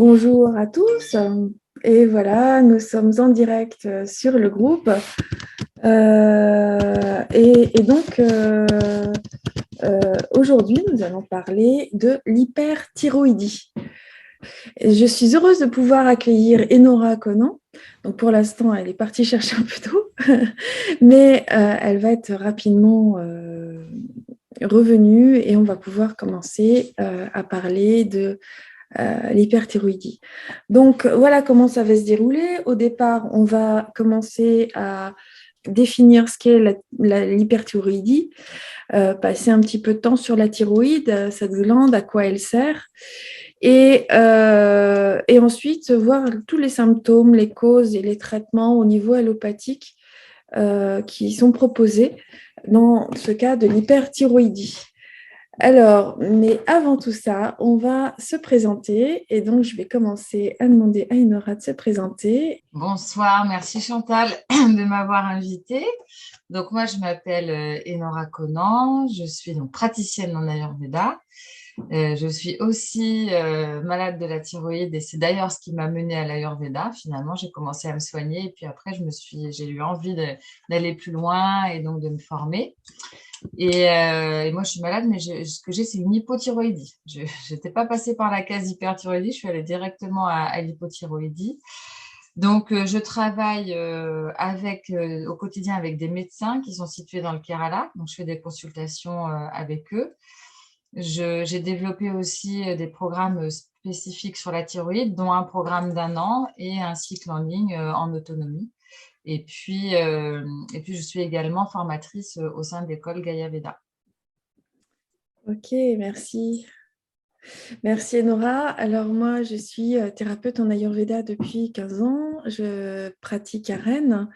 Bonjour à tous. Et voilà, nous sommes en direct sur le groupe. Aujourd'hui, nous allons parler de l'hyperthyroïdie. Je suis heureuse de pouvoir accueillir Enora Conan. Donc pour l'instant, elle est partie chercher un peu d'eau, mais elle va être rapidement revenue et on va pouvoir commencer à parler de l'hyperthyroïdie. Donc, voilà comment ça va se dérouler. Au départ, on va commencer à définir ce qu'est l'hyperthyroïdie, passer un petit peu de temps sur la thyroïde, cette glande, à quoi elle sert, et ensuite voir tous les symptômes, les causes et les traitements au niveau allopathique qui sont proposés dans ce cas de l'hyperthyroïdie. Alors, mais avant tout ça, on va se présenter et donc je vais commencer à demander à Enora de se présenter. Bonsoir, merci Chantal de m'avoir invitée. Donc moi, je m'appelle Enora Conan, je suis donc praticienne en Ayurveda. Je suis aussi malade de la thyroïde et c'est d'ailleurs ce qui m'a menée à l'Ayurveda. Finalement, j'ai commencé à me soigner et puis après, j'ai eu envie d'aller plus loin et donc de me former. Et moi, je suis malade, mais ce que j'ai, c'est une hypothyroïdie. Je n'étais pas passée par la case hyperthyroïdie, je suis allée directement à l'hypothyroïdie. Donc, je travaille au quotidien avec des médecins qui sont situés dans le Kerala. Donc, je fais des consultations avec eux. J'ai développé aussi des programmes spécifiques sur la thyroïde, dont un programme d'1 an et un cycle en ligne en autonomie. Et puis, je suis également formatrice au sein de l'école Gaia Veda. Ok, merci. Merci Enora. Alors moi, je suis thérapeute en Ayurveda depuis 15 ans. Je pratique à Rennes.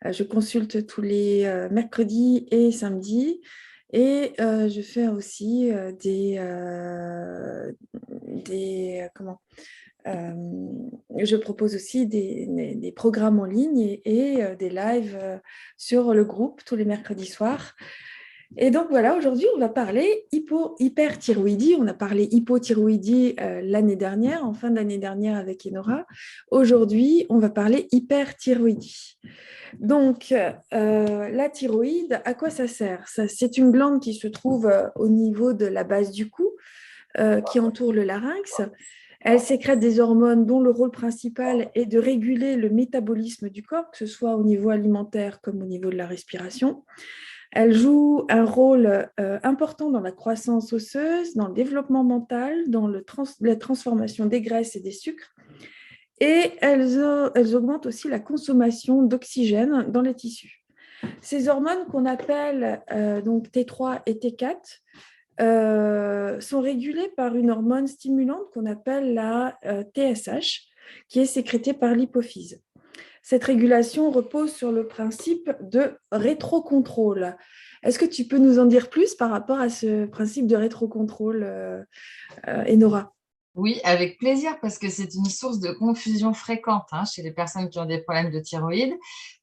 Je consulte tous les mercredis et samedis. Et je fais aussi je propose aussi des programmes en ligne et des lives sur le groupe tous les mercredis soirs. Et donc voilà, aujourd'hui, on va parler hyperthyroïdie. On a parlé hypothyroïdie l'année dernière, en fin d'année dernière avec Enora. Aujourd'hui, on va parler hyperthyroïdie. Donc, la thyroïde, à quoi ça sert? C'est une glande qui se trouve au niveau de la base du cou, qui entoure le larynx. Elle sécrète des hormones dont le rôle principal est de réguler le métabolisme du corps, que ce soit au niveau alimentaire comme au niveau de la respiration. Elle joue un rôle important dans la croissance osseuse, dans le développement mental, dans la transformation des graisses et des sucres. Et elles augmentent aussi la consommation d'oxygène dans les tissus. Ces hormones qu'on appelle donc T3 et T4 sont régulées par une hormone stimulante qu'on appelle la TSH, qui est sécrétée par l'hypophyse. Cette régulation repose sur le principe de rétrocontrôle. Est-ce que tu peux nous en dire plus par rapport à ce principe de rétrocontrôle, Enora? Oui, avec plaisir, parce que c'est une source de confusion fréquente chez les personnes qui ont des problèmes de thyroïde.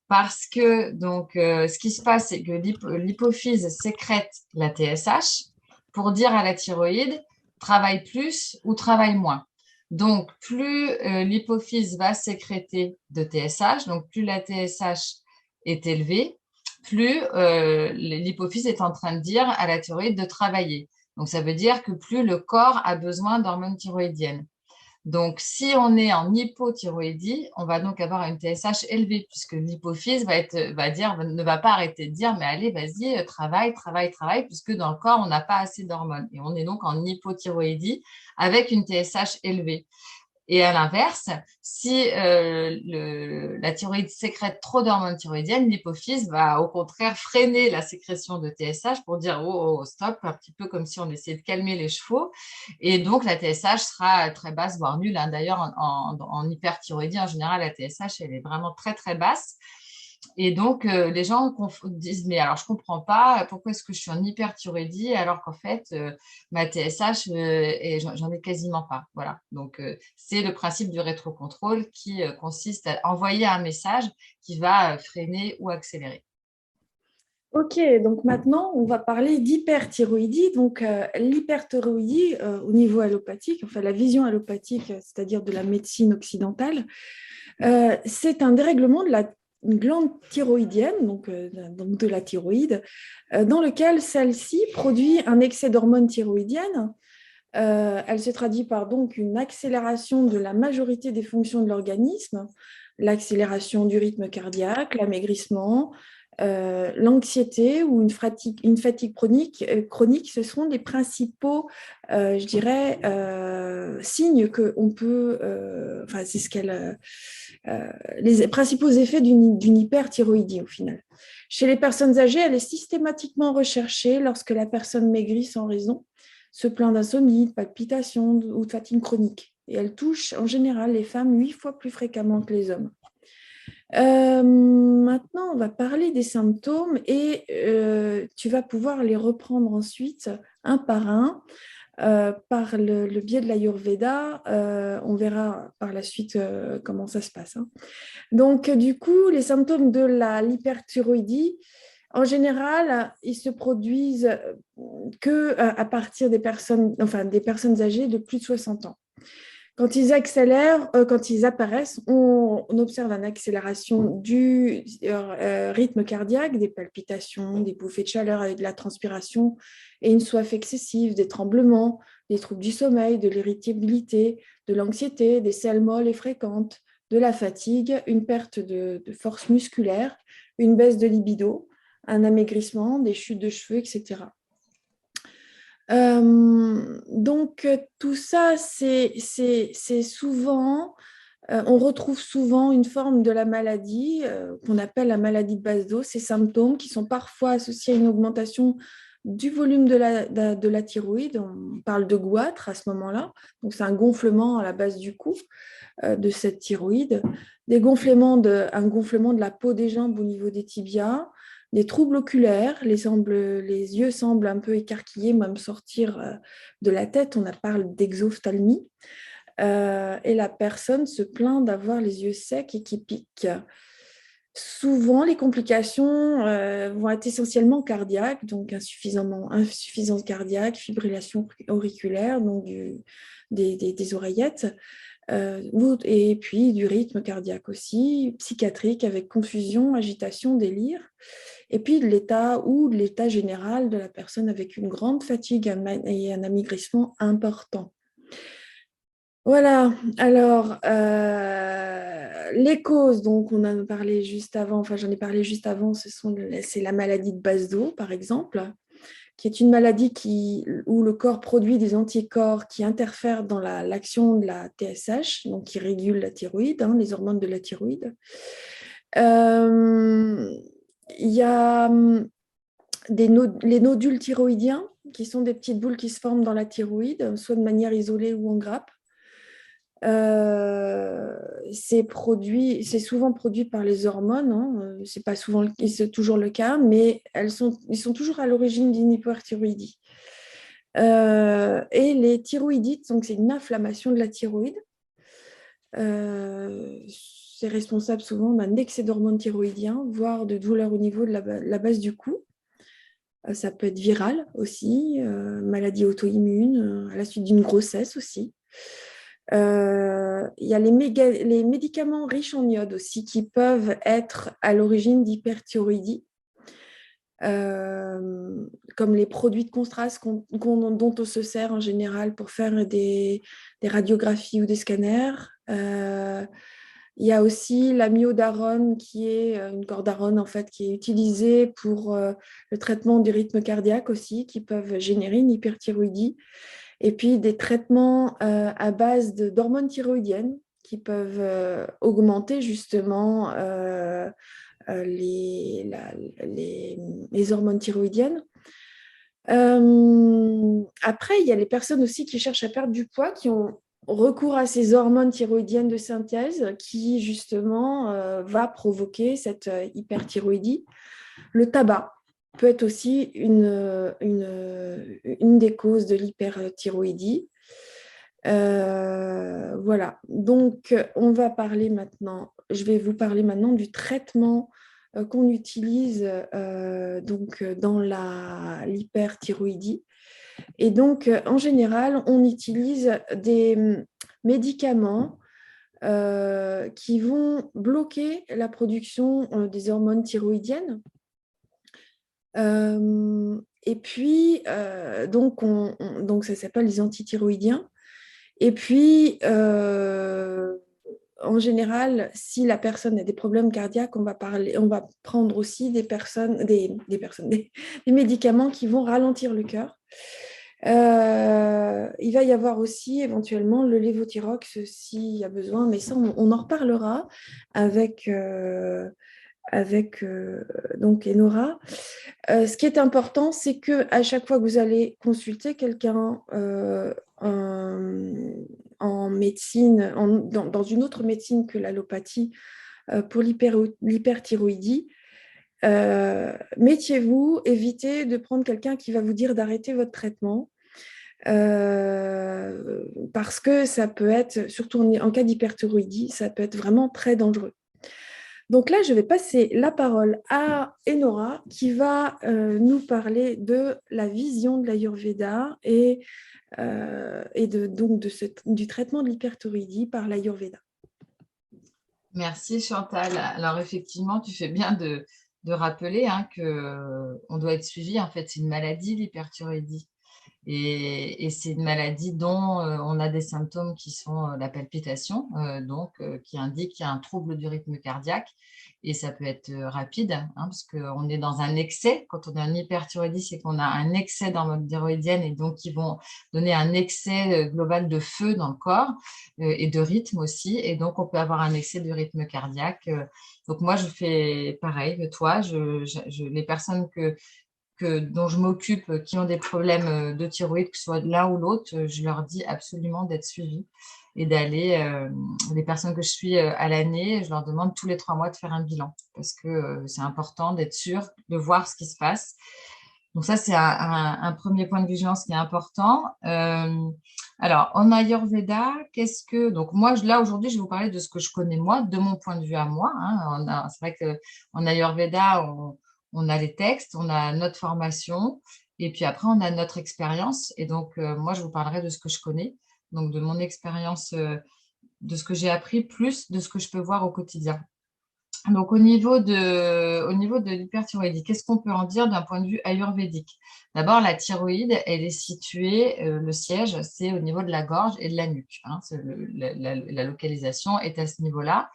Parce que donc, ce qui se passe, c'est que l'hypophyse sécrète la TSH pour dire à la thyroïde, travaille plus ou travaille moins. Donc, plus l'hypophyse va sécréter de TSH, donc plus la TSH est élevée, plus l'hypophyse est en train de dire à la thyroïde de travailler. Donc, ça veut dire que plus le corps a besoin d'hormones thyroïdiennes. Donc, si on est en hypothyroïdie, on va donc avoir une TSH élevée puisque l'hypophyse ne va pas arrêter de dire, mais allez, vas-y, travaille, travaille, travaille, puisque dans le corps, on n'a pas assez d'hormones. Et on est donc en hypothyroïdie avec une TSH élevée. Et à l'inverse, si la thyroïde sécrète trop d'hormones thyroïdiennes, l'hypophyse va au contraire freiner la sécrétion de TSH pour dire oh, stop, un petit peu comme si on essayait de calmer les chevaux. Et donc la TSH sera très basse, voire nulle. D'ailleurs, en hyperthyroïdie, en général, la TSH, elle est vraiment très, très basse. Et donc, les gens disent, mais alors je ne comprends pas, pourquoi est-ce que je suis en hyperthyroïdie alors qu'en fait, ma TSH, j'en ai quasiment pas. Voilà. Donc, c'est le principe du rétrocontrôle qui consiste à envoyer un message qui va freiner ou accélérer. Ok, donc maintenant, on va parler d'hyperthyroïdie. Donc, l'hyperthyroïdie au niveau allopathique, enfin la vision allopathique, c'est-à-dire de la médecine occidentale, c'est un dérèglement de la glande thyroïdienne, donc de la thyroïde, dans lequel celle-ci produit un excès d'hormones thyroïdiennes. Elle se traduit par donc une accélération de la majorité des fonctions de l'organisme, l'accélération du rythme cardiaque, l'amaigrissement, l'anxiété ou une fatigue chronique, ce sont les principaux, je dirais, signes qu'on peut, enfin c'est ce qu'elle, les principaux effets d'une hyperthyroïdie au final. Chez les personnes âgées, elle est systématiquement recherchée lorsque la personne maigrit sans raison, se plaint d'insomnie, de palpitations ou de fatigue chronique. Et elle touche en général les femmes 8 fois plus fréquemment que les hommes. Maintenant, on va parler des symptômes et tu vas pouvoir les reprendre ensuite un par un. Par le biais de l'Ayurveda, on verra par la suite comment ça se passe, hein. Donc, du coup, les symptômes de l'hyperthyroïdie, en général, ils se produisent que à partir des personnes âgées de plus de 60 ans. Quand ils accélèrent, quand ils apparaissent, on observe une accélération du rythme cardiaque, des palpitations, des bouffées de chaleur avec de la transpiration et une soif excessive, des tremblements, des troubles du sommeil, de l'irritabilité, de l'anxiété, des selles molles et fréquentes, de la fatigue, une perte de force musculaire, une baisse de libido, un amaigrissement, des chutes de cheveux, etc. Donc, tout ça, c'est souvent, on retrouve souvent une forme de la maladie qu'on appelle la maladie de Basedow, ces symptômes qui sont parfois associés à une augmentation du volume de la thyroïde. On parle de goitre à ce moment-là. Donc, c'est un gonflement à la base du cou de cette thyroïde, un gonflement de la peau des jambes au niveau des tibias, des troubles oculaires, les yeux semblent un peu écarquillés, même sortir de la tête, on parle d'exophthalmie, et la personne se plaint d'avoir les yeux secs et qui piquent. Souvent, les complications vont être essentiellement cardiaques, donc insuffisance cardiaque, fibrillation auriculaire, donc des oreillettes, et puis du rythme cardiaque aussi, psychiatrique avec confusion, agitation, délire, et puis de l'état général de la personne avec une grande fatigue et un amaigrissement important. Voilà, alors les causes, donc on en a parlé juste avant, enfin j'en ai parlé juste avant, c'est la maladie de Basedow par exemple, qui est une maladie où le corps produit des anticorps qui interfèrent dans l'action de la TSH, donc qui régule la thyroïde, hein, les hormones de la thyroïde. Il y a les nodules thyroïdiens, qui sont des petites boules qui se forment dans la thyroïde, soit de manière isolée ou en grappe. C'est souvent produit par les hormones, hein. C'est pas souvent, c'est toujours le cas, mais ils sont toujours à l'origine d'une hyperthyroïdie. Et les thyroïdites, donc c'est une inflammation de la thyroïde. C'est responsable souvent d'un excès d'hormones thyroïdiens, voire de douleurs au niveau de la base du cou. Ça peut être viral aussi, maladie auto-immune, à la suite d'une grossesse aussi. Il y a les médicaments riches en iode aussi qui peuvent être à l'origine d'hyperthyroïdie, comme les produits de contraste dont on se sert en général pour faire des radiographies ou des scanners. Il y a aussi l'amiodarone qui est une cordarone en fait, qui est utilisée pour le traitement du rythme cardiaque aussi, qui peuvent générer une hyperthyroïdie. Et puis des traitements à base d'hormones thyroïdiennes qui peuvent augmenter justement les, les hormones thyroïdiennes. Après, il y a les personnes aussi qui cherchent à perdre du poids, qui ont recours à ces hormones thyroïdiennes de synthèse qui justement va provoquer cette hyperthyroïdie. Le tabac peut être aussi une des causes de l'hyperthyroïdie. Voilà, donc je vais vous parler maintenant du traitement qu'on utilise donc, dans l'hyperthyroïdie. Et donc, en général, on utilise des médicaments qui vont bloquer la production des hormones thyroïdiennes. Et puis, donc ça s'appelle les antithyroïdiens. Et puis, en général, si la personne a des problèmes cardiaques, on va prendre aussi des médicaments qui vont ralentir le cœur. Il va y avoir aussi éventuellement le lévothyrox s'il y a besoin, mais ça, on en reparlera avec, donc Enora. Ce qui est important, c'est qu'à chaque fois que vous allez consulter quelqu'un en médecine, dans une autre médecine que l'allopathie, pour l'hyperthyroïdie, méfiez-vous, évitez de prendre quelqu'un qui va vous dire d'arrêter votre traitement. Parce que ça peut être, surtout en cas d'hyperthyroïdie, ça peut être vraiment très dangereux. Donc là, je vais passer la parole à Enora qui va nous parler de la vision de l'Ayurveda donc du traitement de l'hyperthyroïdie par l'Ayurveda. Merci Chantal. Alors effectivement, tu fais bien de rappeler qu'on doit être suivi. En fait, c'est une maladie, l'hyperthyroïdie. Et c'est une maladie dont on a des symptômes qui sont la palpitation, qui indique qu'il y a un trouble du rythme cardiaque. Et ça peut être rapide, parce qu'on est dans un excès. Quand on a une hyperthyroïdie, c'est qu'on a un excès d'hormones thyroïdiennes et donc qui vont donner un excès global de feu dans le corps et de rythme aussi. Et donc, on peut avoir un excès de rythme cardiaque. Donc, moi, je fais pareil que toi. Les personnes dont je m'occupe, qui ont des problèmes de thyroïde, que ce soit l'un ou l'autre, je leur dis absolument d'être suivies et d'aller, les personnes que je suis à l'année, je leur demande tous les 3 mois de faire un bilan parce que c'est important d'être sûr de voir ce qui se passe. Donc ça, c'est un premier point de vigilance qui est important. Alors, en Ayurveda, donc moi, là, aujourd'hui, je vais vous parler de ce que je connais moi, de mon point de vue à moi. C'est vrai qu'en Ayurveda, on a les textes, on a notre formation, et puis après, on a notre expérience. Et donc, moi, je vous parlerai de ce que je connais, donc de mon expérience, de ce que j'ai appris, plus de ce que je peux voir au quotidien. Donc, au niveau de l'hyperthyroïdie, qu'est-ce qu'on peut en dire d'un point de vue ayurvédique? D'abord, la thyroïde, elle est située, le siège, c'est au niveau de la gorge et de la nuque. La localisation est à ce niveau-là.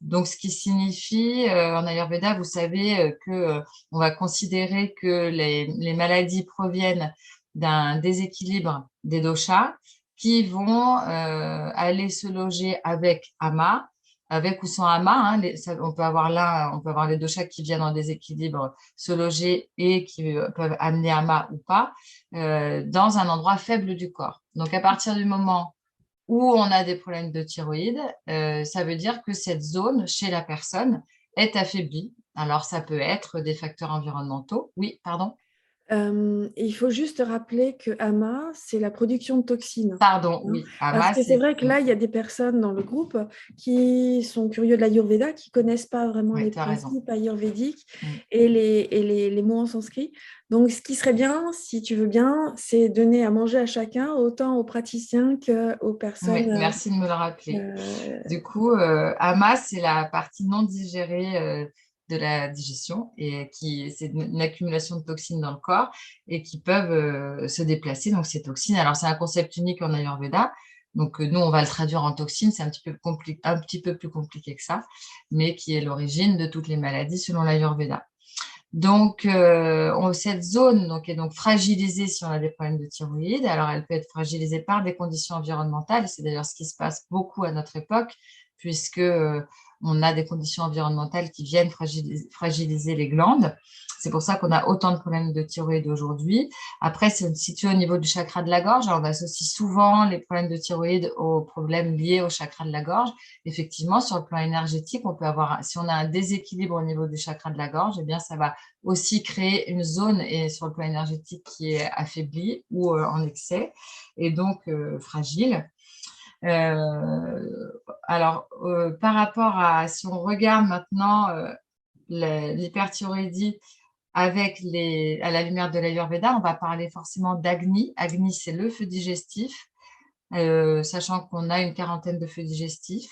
Donc, ce qui signifie, en Ayurveda, vous savez qu'on va considérer que les maladies proviennent d'un déséquilibre des doshas qui vont aller se loger avec Ama, avec ou sans Ama. On peut avoir les doshas qui viennent en déséquilibre se loger et qui peuvent amener Ama ou pas, dans un endroit faible du corps. Donc, à partir du moment où on a des problèmes de thyroïde, ça veut dire que cette zone chez la personne est affaiblie. Alors, ça peut être des facteurs environnementaux. Oui, pardon. Il faut juste rappeler que AMA, c'est la production de toxines. Pardon, oui. Parce AMA, que c'est vrai que là, il y a des personnes dans le groupe qui sont curieux de l'Ayurveda, qui ne connaissent pas vraiment Oui, les tu as raison. principes ayurvédiques et les mots en sanskrit. Donc, ce qui serait bien, si tu veux bien, c'est donner à manger à chacun, autant aux praticiens qu'aux personnes. Oui, merci de me le rappeler. Du coup, AMA, c'est la partie non digérée de la digestion et c'est une accumulation de toxines dans le corps et qui peuvent se déplacer. Donc, ces toxines, alors c'est un concept unique en Ayurveda. Donc, nous, on va le traduire en toxines. C'est un petit peu plus compliqué que ça, mais qui est l'origine de toutes les maladies selon l'Ayurveda. Donc, cette zone est donc fragilisée si on a des problèmes de thyroïde. Alors, elle peut être fragilisée par des conditions environnementales. C'est d'ailleurs ce qui se passe beaucoup à notre époque, puisque on a des conditions environnementales qui viennent fragiliser les glandes. C'est pour ça qu'on a autant de problèmes de thyroïde aujourd'hui. Après, c'est situé au niveau du chakra de la gorge. Alors, on associe souvent les problèmes de thyroïde aux problèmes liés au chakra de la gorge. Effectivement, sur le plan énergétique, on peut avoir, si on a un déséquilibre au niveau du chakra de la gorge, eh bien, ça va aussi créer une zone et sur le plan énergétique qui est affaiblie ou en excès et donc fragile. Alors, par rapport à, si on regarde maintenant l'hyperthyroïdie à la lumière de l'Ayurveda, on va parler forcément d'Agni. Agni, c'est le feu digestif, sachant qu'on a une quarantaine de feux digestifs.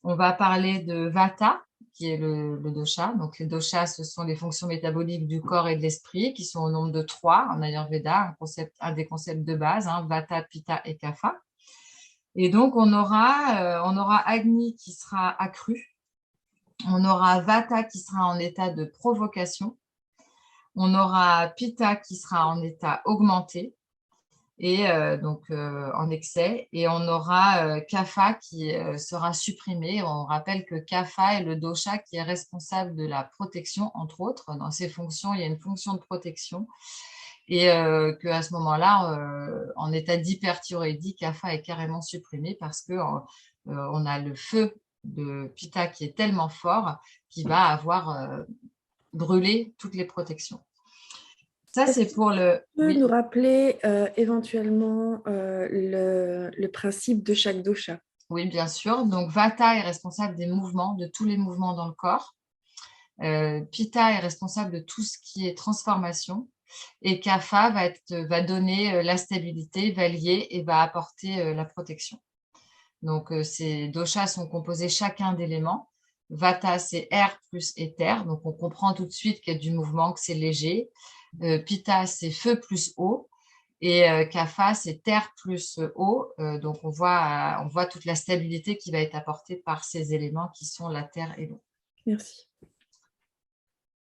On va parler de Vata, qui est le dosha. Donc, les doshas, ce sont les fonctions métaboliques du corps et de l'esprit, qui sont au nombre de 3 en Ayurveda, un des concepts de base, hein, Vata, Pitta et Kapha. Et donc, on aura Agni qui sera accru, on aura Vata qui sera en état de provocation, on aura Pitta qui sera en état augmenté, et en excès, et on aura Kapha qui sera supprimé. On rappelle que Kapha est le dosha qui est responsable de la protection, entre autres. Dans ses fonctions, il y a une fonction de protection, et qu'à ce moment-là, en état d'hyperthyroïdie, Kapha est carrément supprimé parce qu'on a le feu de Pitta qui est tellement fort qu'il va avoir brûlé toutes les protections. Ça, Est-ce c'est que pour le... tu peux Oui. nous rappeler éventuellement le principe de chaque dosha? Oui, bien sûr. Donc, Vata est responsable des mouvements, de tous les mouvements dans le corps. Pitta est responsable de tout ce qui est transformation. Et Kapha va donner la stabilité, va lier et va apporter la protection. Donc, ces doshas sont composés chacun d'éléments. Vata, c'est air plus éther. Donc, on comprend tout de suite qu'il y a du mouvement, que c'est léger. Pitta, c'est feu plus eau. Et Kapha, c'est terre plus eau. Donc, on voit toute la stabilité qui va être apportée par ces éléments qui sont la terre et l'eau. Merci.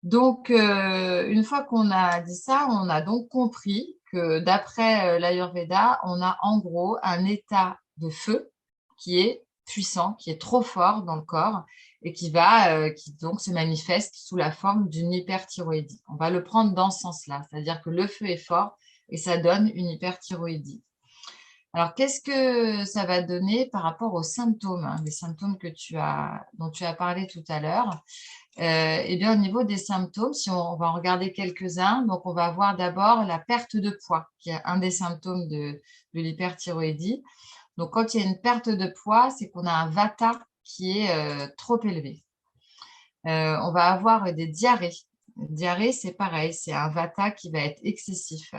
Donc, une fois qu'on a dit ça, on a donc compris que d'après l'Ayurveda, on a en gros un état de feu qui est puissant, qui est trop fort dans le corps et qui donc se manifeste sous la forme d'une hyperthyroïdie. On va le prendre dans ce sens-là, c'est-à-dire que le feu est fort et ça donne une hyperthyroïdie. Alors, qu'est-ce que ça va donner par rapport aux symptômes, hein, les symptômes dont tu as parlé tout à l'heure? Eh bien, au niveau des symptômes, si on va en regarder quelques-uns, donc on va avoir d'abord la perte de poids, qui est un des symptômes de l'hyperthyroïdie. Donc, quand il y a une perte de poids, c'est qu'on a un vata qui est trop élevé. On va avoir des diarrhées. Diarrhée, c'est pareil, c'est un vata qui va être excessif.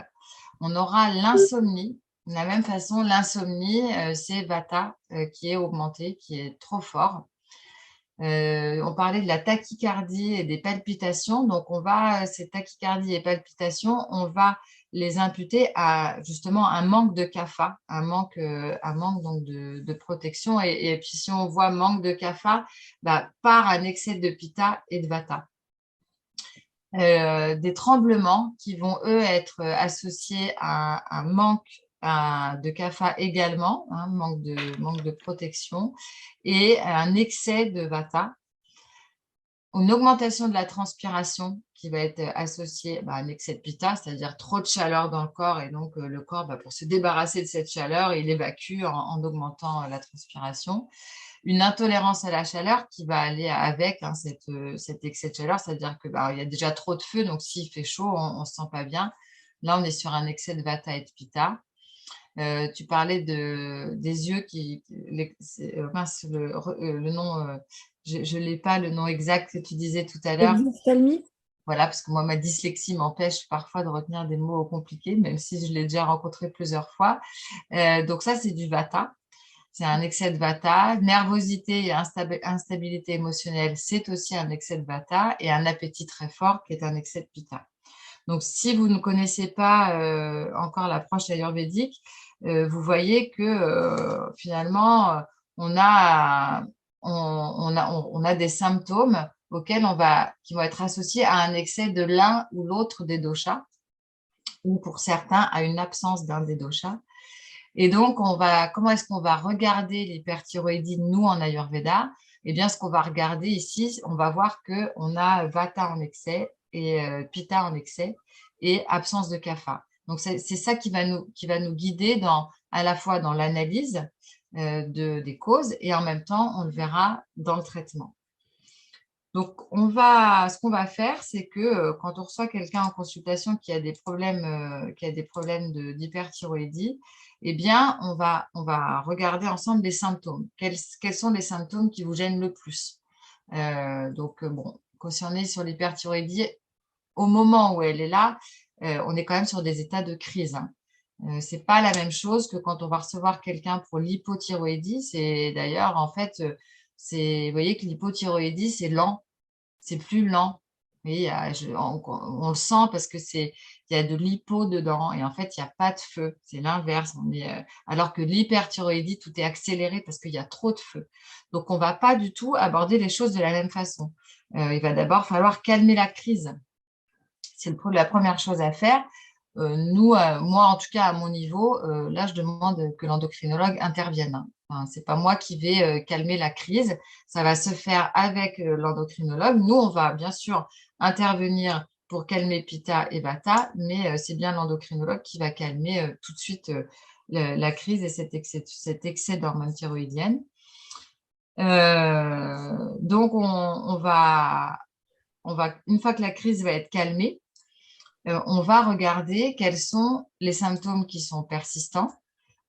On aura l'insomnie. De la même façon, l'insomnie, c'est vata qui est augmenté, qui est trop fort. On parlait de la tachycardie et des palpitations. Donc, ces tachycardies et palpitations, on va les imputer à justement un manque de kapha, un manque donc de protection. Et puis, si on voit manque de kapha, par un excès de pitta et de vata. Des tremblements qui vont, eux, être associés à un manque de kapha également, hein, manque de protection, et un excès de vata. Une augmentation de la transpiration qui va être associée à un excès de pitta, c'est-à-dire trop de chaleur dans le corps, et donc le corps, pour se débarrasser de cette chaleur, il évacue en augmentant la transpiration. Une intolérance à la chaleur qui va aller avec cet excès de chaleur, c'est-à-dire qu'il y a déjà trop de feu, donc s'il fait chaud, on ne se sent pas bien. Là, on est sur un excès de vata et de pitta. Tu parlais des yeux le nom, je n'ai pas le nom exact que tu disais tout à l'heure. Exophthalmie? Voilà, parce que moi, ma dyslexie m'empêche parfois de retenir des mots compliqués, même si je l'ai déjà rencontré plusieurs fois. Donc ça, c'est du vata. C'est un excès de vata. Nervosité et instabilité émotionnelle, c'est aussi un excès de vata. Et un appétit très fort qui est un excès de pitta. Donc, si vous ne connaissez pas encore l'approche ayurvédique, vous voyez que finalement, on a des symptômes qui vont être associés à un excès de l'un ou l'autre des doshas, ou pour certains, à une absence d'un des doshas. Et donc, comment est-ce qu'on va regarder l'hyperthyroïdie, nous, en Ayurveda? Eh bien, ce qu'on va regarder ici, on va voir qu'on a Vata en excès et Pitta en excès et absence de Kapha. Donc, c'est ça qui va nous guider à la fois dans l'analyse des causes et en même temps, on le verra dans le traitement. Donc, ce qu'on va faire, c'est que quand on reçoit quelqu'un en consultation qui a des problèmes d'hyperthyroïdie, eh bien, on va regarder ensemble les symptômes. Quels sont les symptômes qui vous gênent le plus? si on est sur l'hyperthyroïdie, au moment où elle est là, on est quand même sur des états de crise. Ce n'est pas la même chose que quand on va recevoir quelqu'un pour l'hypothyroïdie. C'est d'ailleurs, en fait, vous voyez que l'hypothyroïdie, c'est lent, c'est plus lent. Oui, on le sent parce que il y a de l'hypo dedans et en fait, il n'y a pas de feu. C'est l'inverse. Alors que l'hyperthyroïdie, tout est accéléré parce qu'il y a trop de feu. Donc, on ne va pas du tout aborder les choses de la même façon. Il va d'abord falloir calmer la crise. C'est la première chose à faire. Moi, en tout cas, à mon niveau, là, je demande que l'endocrinologue intervienne. Enfin, ce n'est pas moi qui vais calmer la crise. Ça va se faire avec l'endocrinologue. Nous, on va bien sûr intervenir pour calmer Pitta et Vata, mais c'est bien l'endocrinologue qui va calmer tout de suite la crise et cet excès d'hormones thyroïdiennes. Donc, une fois que la crise va être calmée, on va regarder quels sont les symptômes qui sont persistants.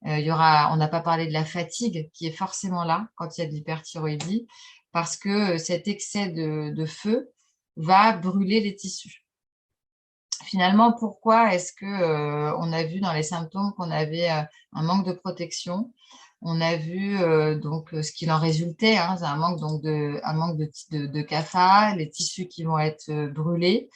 On n'a pas parlé de la fatigue qui est forcément là quand il y a de l'hyperthyroïdie, parce que cet excès de feu va brûler les tissus. Finalement, pourquoi est-ce que on a vu dans les symptômes qu'on avait un manque de protection? On a vu donc ce qu'il en résultait, hein, un manque de kapha, les tissus qui vont être brûlés.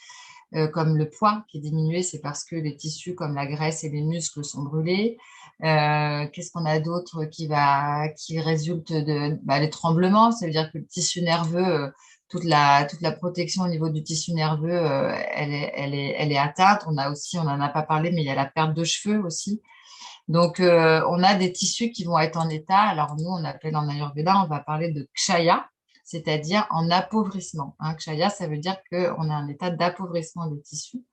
Comme le poids qui est diminué, c'est parce que les tissus comme la graisse et les muscles sont brûlés. Qu'est-ce qu'on a d'autre qui résulte les tremblements, ça veut dire que le tissu nerveux, toute la protection au niveau du tissu nerveux, elle est atteinte. On n'en a pas parlé, mais il y a la perte de cheveux aussi. Donc, on a des tissus qui vont être en état. Alors, nous, on appelle en Ayurveda, on va parler de kshaya, c'est-à-dire en appauvrissement. Kshaya, ça veut dire qu'on a un état d'appauvrissement des tissus.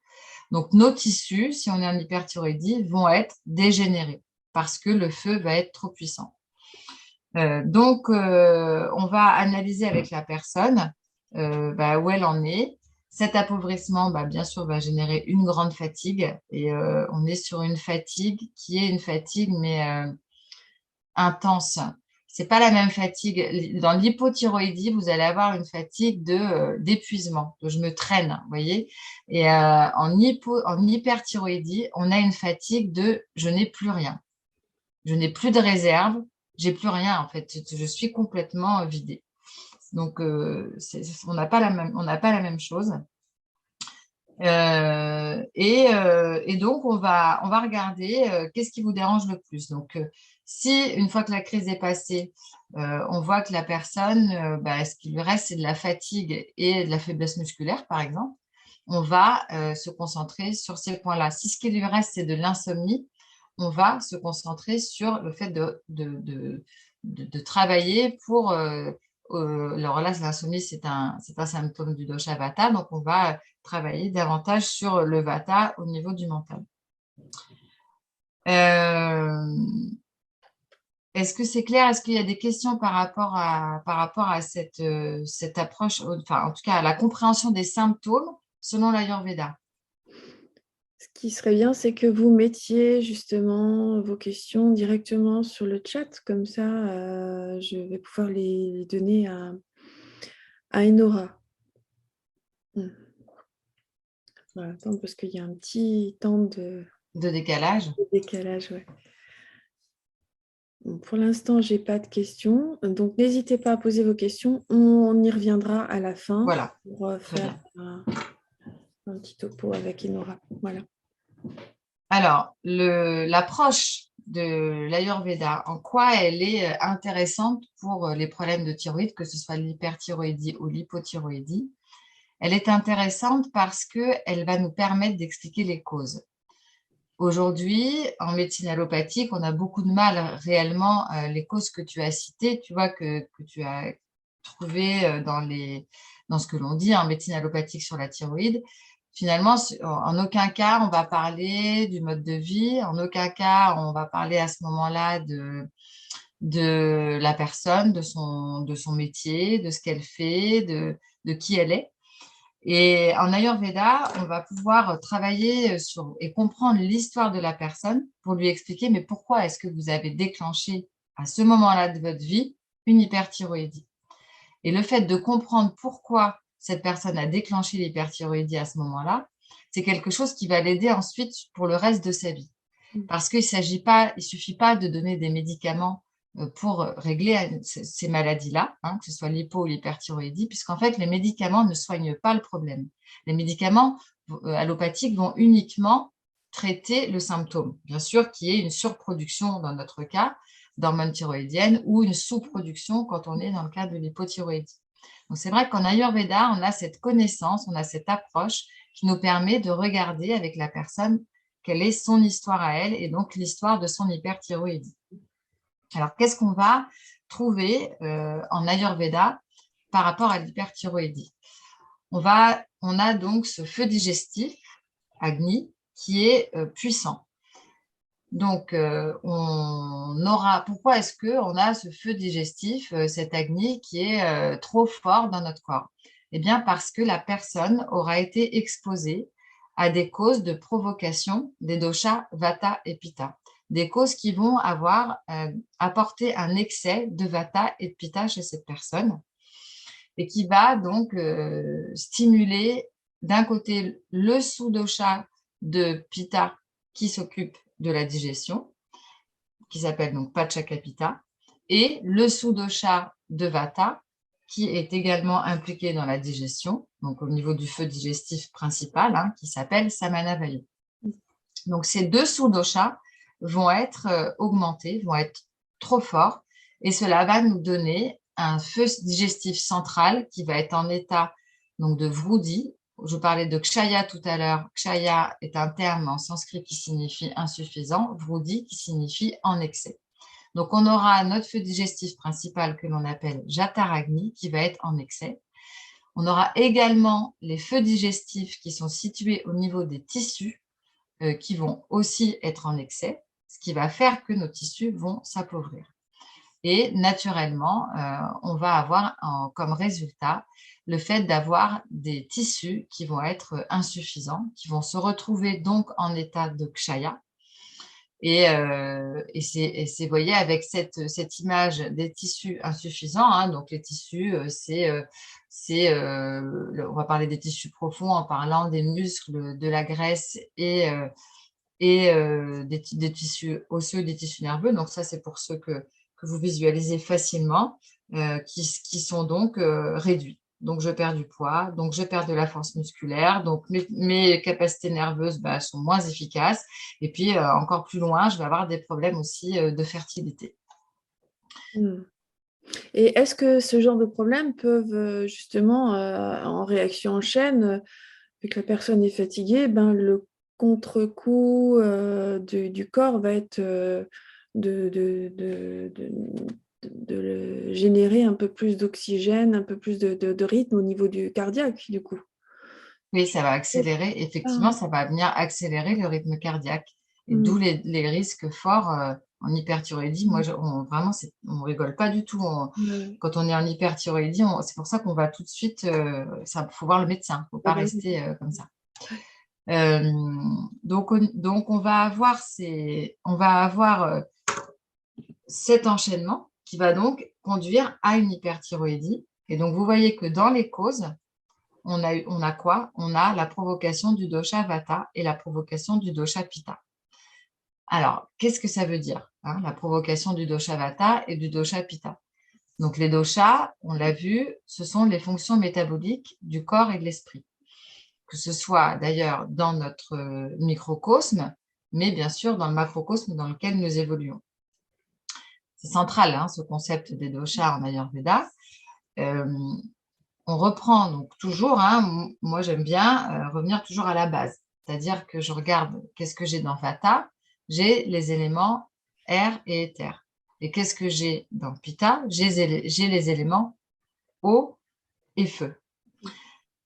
Donc, nos tissus, si on est en hyperthyroïdie, vont être dégénérés parce que le feu va être trop puissant. Donc, on va analyser avec la personne où elle en est. Cet appauvrissement, bien sûr, va générer une grande fatigue et on est sur une fatigue qui est une fatigue, mais intense. C'est pas la même fatigue. Dans l'hypothyroïdie, vous allez avoir une fatigue d'épuisement, de je me traîne, vous voyez. Et en hyperthyroïdie, on a une fatigue de je n'ai plus rien. Je n'ai plus de réserve, j'ai plus rien en fait. Je suis complètement vidée. Donc, on n'a pas la même chose. Et donc, on va regarder qu'est-ce qui vous dérange le plus. Donc, si une fois que la crise est passée, on voit que la personne, ce qui lui reste, c'est de la fatigue et de la faiblesse musculaire, par exemple, on va se concentrer sur ces points-là. Si ce qui lui reste, c'est de l'insomnie, on va se concentrer sur le fait de travailler pour… alors là, l'insomnie, c'est un symptôme du dosha Vata, donc on va travailler davantage sur le Vata au niveau du mental. Est-ce que c'est clair? Est-ce qu'il y a des questions par rapport à cette approche, enfin en tout cas à la compréhension des symptômes selon l'Ayurveda? Ce qui serait bien, c'est que vous mettiez justement vos questions directement sur le chat. Comme ça, je vais pouvoir les donner à Enora. Voilà, attends, parce qu'il y a un petit temps de décalage. Ouais. Bon, pour l'instant, je n'ai pas de questions. Donc, n'hésitez pas à poser vos questions. On y reviendra à la fin Voilà. Pour faire un petit topo avec Enora. Voilà. Alors, l'approche de l'Ayurveda, en quoi elle est intéressante pour les problèmes de thyroïde, que ce soit l'hyperthyroïdie ou l'hypothyroïdie? Elle est intéressante parce qu'elle va nous permettre d'expliquer les causes. Aujourd'hui, en médecine allopathique, on a beaucoup de mal réellement, les causes que tu as citées, tu vois, que tu as trouvées dans ce que l'on dit en médecine allopathique sur la thyroïde. Finalement, en aucun cas, on va parler du mode de vie, en aucun cas, on va parler à ce moment-là de la personne, de son métier, de ce qu'elle fait, de qui elle est. Et en Ayurveda, on va pouvoir travailler et comprendre l'histoire de la personne pour lui expliquer, mais pourquoi est-ce que vous avez déclenché à ce moment-là de votre vie une hyperthyroïdie? Et le fait de comprendre pourquoi cette personne a déclenché l'hyperthyroïdie à ce moment-là, c'est quelque chose qui va l'aider ensuite pour le reste de sa vie. Parce qu'il ne suffit pas de donner des médicaments pour régler ces maladies-là, hein, que ce soit l'hypo ou l'hyperthyroïdie, puisqu'en fait, les médicaments ne soignent pas le problème. Les médicaments allopathiques vont uniquement traiter le symptôme. Bien sûr, qu'il y ait une surproduction dans notre cas d'hormones thyroïdiennes ou une sous-production quand on est dans le cas de l'hypothyroïdie. Donc, c'est vrai qu'en Ayurveda, on a cette connaissance, on a cette approche qui nous permet de regarder avec la personne quelle est son histoire à elle et donc l'histoire de son hyperthyroïdie. Alors, qu'est-ce qu'on va trouver en Ayurveda par rapport à l'hyperthyroïdie? On a donc ce feu digestif, Agni, qui est puissant. Donc, pourquoi est-ce qu'on a ce feu digestif, cet Agni qui est trop fort dans notre corps? Eh bien, parce que la personne aura été exposée à des causes de provocation des doshas Vata et Pitta, des causes qui vont avoir apporté un excès de Vata et de Pitta chez cette personne et qui va donc stimuler d'un côté le sous-dosha de Pitta qui s'occupe de la digestion, qui s'appelle donc Pachakapita, et le sous-dosha de Vata, qui est également impliqué dans la digestion, donc au niveau du feu digestif principal, hein, qui s'appelle Samanavayu. Donc ces deux sous-doshas vont être augmentés, vont être trop forts, et cela va nous donner un feu digestif central qui va être en état donc, de vrudi. Je parlais de kshaya tout à l'heure. Kshaya est un terme en sanskrit qui signifie insuffisant, vrudi qui signifie en excès. Donc, on aura notre feu digestif principal que l'on appelle Jataragni qui va être en excès. On aura également les feux digestifs qui sont situés au niveau des tissus qui vont aussi être en excès, ce qui va faire que nos tissus vont s'appauvrir. Et naturellement, on va avoir comme résultat le fait d'avoir des tissus qui vont être insuffisants, qui vont se retrouver donc en état de kshaya. Et c'est, vous voyez, avec cette image des tissus insuffisants, hein, donc les tissus, on va parler des tissus profonds en parlant des muscles, de la graisse et des tissus osseux, des tissus nerveux. Donc ça, c'est pour ceux que vous visualisez facilement, qui sont donc réduits. Donc, je perds du poids, donc je perds de la force musculaire, donc mes capacités nerveuses sont moins efficaces. Et puis, encore plus loin, je vais avoir des problèmes aussi de fertilité. Et est-ce que ce genre de problèmes peuvent justement, en réaction en chaîne, vu que la personne est fatiguée, le contre-coup du corps va être de générer un peu plus d'oxygène, un peu plus de rythme au niveau du cardiaque, du coup. Oui, ça va accélérer. Effectivement, ça va venir accélérer le rythme cardiaque. Et d'où les risques forts en hyperthyroïdie. Moi, vraiment, on rigole pas du tout. Quand on est en hyperthyroïdie, c'est pour ça qu'on va tout de suite, il faut voir le médecin. Il ne faut pas rester comme ça. Donc, on va avoir cet enchaînement qui va donc conduire à une hyperthyroïdie. Et donc, vous voyez que dans les causes, on a quoi? On a la provocation du dosha Vata et la provocation du dosha Pitta. Alors, qu'est-ce que ça veut dire, hein, la provocation du dosha Vata et du dosha Pitta? Donc, les doshas, on l'a vu, ce sont les fonctions métaboliques du corps et de l'esprit. Que ce soit d'ailleurs dans notre microcosme, mais bien sûr dans le macrocosme dans lequel nous évoluons. C'est central, hein, ce concept des doshas en Ayurveda. On reprend donc toujours, hein, moi j'aime bien revenir toujours à la base, c'est-à-dire que je regarde qu'est-ce que j'ai dans Vata, j'ai les éléments air et éther. Et qu'est-ce que j'ai dans Pitta? J'ai les éléments eau et feu.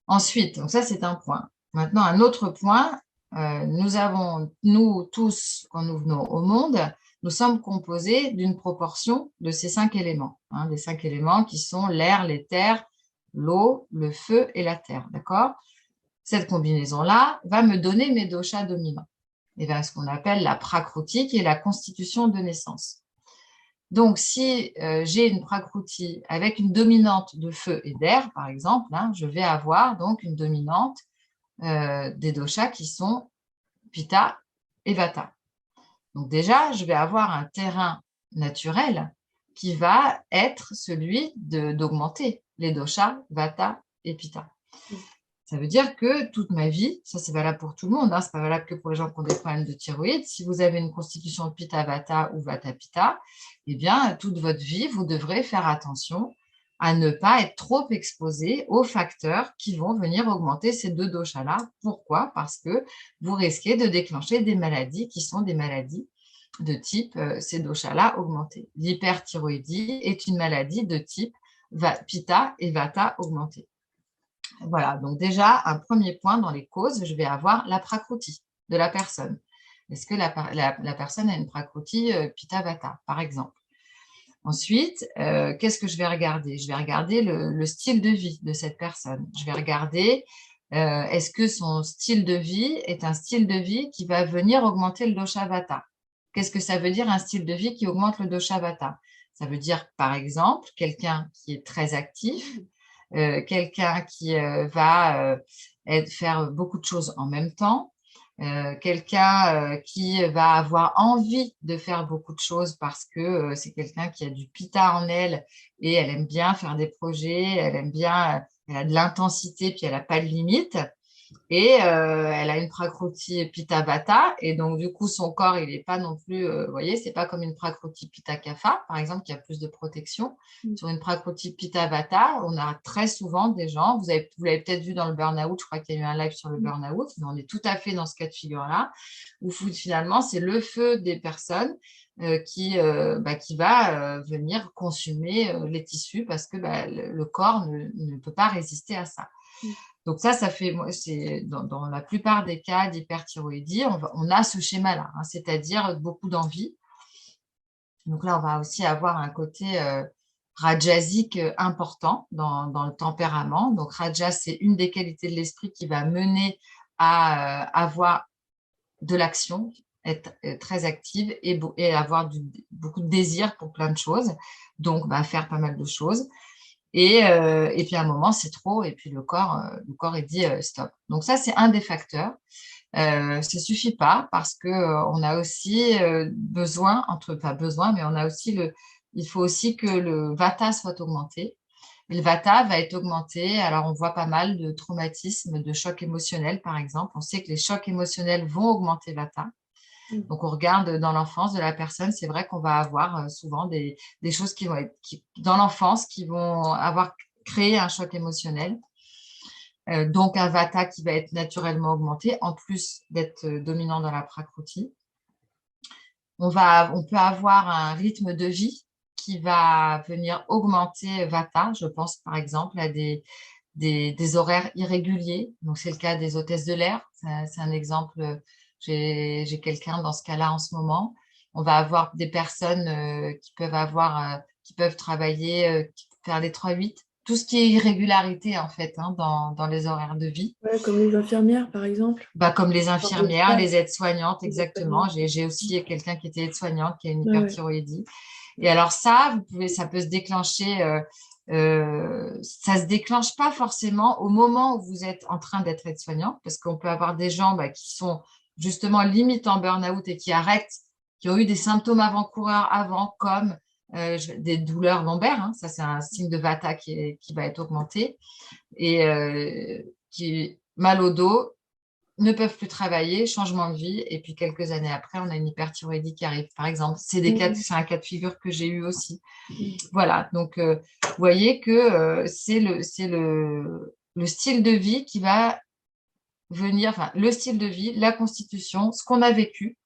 Ensuite, donc ça c'est un point. Maintenant, un autre point, nous tous, quand nous venons au monde, nous sommes composés d'une proportion de ces 5 éléments, hein, des 5 éléments qui sont l'air, l'éther, l'eau, le feu et la terre, d'accord? Cette combinaison-là va me donner mes doshas dominants. Et bien, ce qu'on appelle la prakruti, qui est la constitution de naissance. Donc, si j'ai une prakruti avec une dominante de feu et d'air, par exemple, hein, je vais avoir donc une dominante des doshas qui sont Pitta et Vata. Donc déjà, je vais avoir un terrain naturel qui va être celui d'augmenter les doshas, Vata et Pitta. Ça veut dire que toute ma vie, ça c'est valable pour tout le monde, hein, ce n'est pas valable que pour les gens qui ont des problèmes de thyroïde. Si vous avez une constitution Pitta-Vata ou Vata-Pitta, eh bien, toute votre vie, vous devrez faire attention à ne pas être trop exposé aux facteurs qui vont venir augmenter ces deux doshas-là. Pourquoi? Parce que vous risquez de déclencher des maladies qui sont des maladies de type ces doshas-là augmentés. L'hyperthyroïdie est une maladie de type Pitta et Vata augmentés. Voilà, donc déjà, un premier point dans les causes, je vais avoir la prakruti de la personne. Est-ce que la personne a une prakruti Pitta-Vata, par exemple? Ensuite, qu'est-ce que je vais regarder? Je vais regarder le style de vie de cette personne. Je vais regarder est-ce que son style de vie est un style de vie qui va venir augmenter le dosha Vata. Qu'est-ce que ça veut dire un style de vie qui augmente le dosha Vata? Ça veut dire, par exemple, quelqu'un qui est très actif, quelqu'un qui va faire beaucoup de choses en même temps, quelqu'un qui va avoir envie de faire beaucoup de choses parce que c'est quelqu'un qui a du pitta en elle et elle aime bien faire des projets, elle aime bien, elle a de l'intensité puis elle n'a pas de limite. Et elle a une prakruti pitta vata et donc du coup son corps il n'est pas non plus, vous voyez, c'est pas comme une prakruti pitta kapha par exemple qui a plus de protection. Sur une prakruti pitta vata, on a très souvent des gens, vous l'avez peut-être vu dans le burn-out, je crois qu'il y a eu un live sur le burn-out, mais on est tout à fait dans ce cas de figure-là, où finalement c'est le feu des personnes qui va venir consumer les tissus parce que le corps ne peut pas résister à ça. Donc ça fait, c'est dans la plupart des cas d'hyperthyroïdie, on a ce schéma-là, hein, c'est-à-dire beaucoup d'envie. Donc là, on va aussi avoir un côté rajasique important dans le tempérament. Donc rajas, c'est une des qualités de l'esprit qui va mener à avoir de l'action, être très active et avoir beaucoup de désir pour plein de choses. Donc, faire pas mal de choses. Et puis à un moment, c'est trop, et puis le corps il dit stop. Donc ça, c'est un des facteurs. Ça ne suffit pas parce qu'on a aussi besoin, pas besoin, mais on a aussi il faut aussi que le vata soit augmenté. Et le vata va être augmenté. Alors, on voit pas mal de traumatismes, de chocs émotionnels, par exemple. On sait que les chocs émotionnels vont augmenter vata. Donc, on regarde dans l'enfance de la personne, c'est vrai qu'on va avoir souvent des choses qui vont être dans l'enfance qui vont avoir créé un choc émotionnel. Donc, un vata qui va être naturellement augmenté, en plus d'être dominant dans la prakruti. On peut avoir un rythme de vie qui va venir augmenter vata. Je pense par exemple à des horaires irréguliers. Donc, c'est le cas des hôtesses de l'air. C'est un exemple. J'ai quelqu'un dans ce cas-là en ce moment. On va avoir des personnes qui peuvent travailler, faire les 3-8. Tout ce qui est irrégularité, en fait, hein, dans les horaires de vie. Ouais, comme les infirmières, par exemple. Comme les Dans le infirmières, sport, les aides-soignantes, les exactement. aides-soignants. J'ai aussi quelqu'un qui était aide-soignante, qui a une Ouais, hyperthyroïdie. Et alors ça peut se déclencher, ça se déclenche pas forcément au moment où vous êtes en train d'être aide-soignant, parce qu'on peut avoir des gens qui sont justement limite en burn-out et qui arrêtent, qui ont eu des symptômes avant-coureurs avant, comme des douleurs lombaires, hein. Ça c'est un signe de vata qui va être augmenté, et qui mal au dos, ne peuvent plus travailler, changement de vie, et puis quelques années après, on a une hyperthyroïdie qui arrive, par exemple. C'est un cas de figure que j'ai eu aussi. Voilà, donc vous voyez que c'est le style de vie qui va venir, enfin, le style de vie, la constitution, ce qu'on a vécu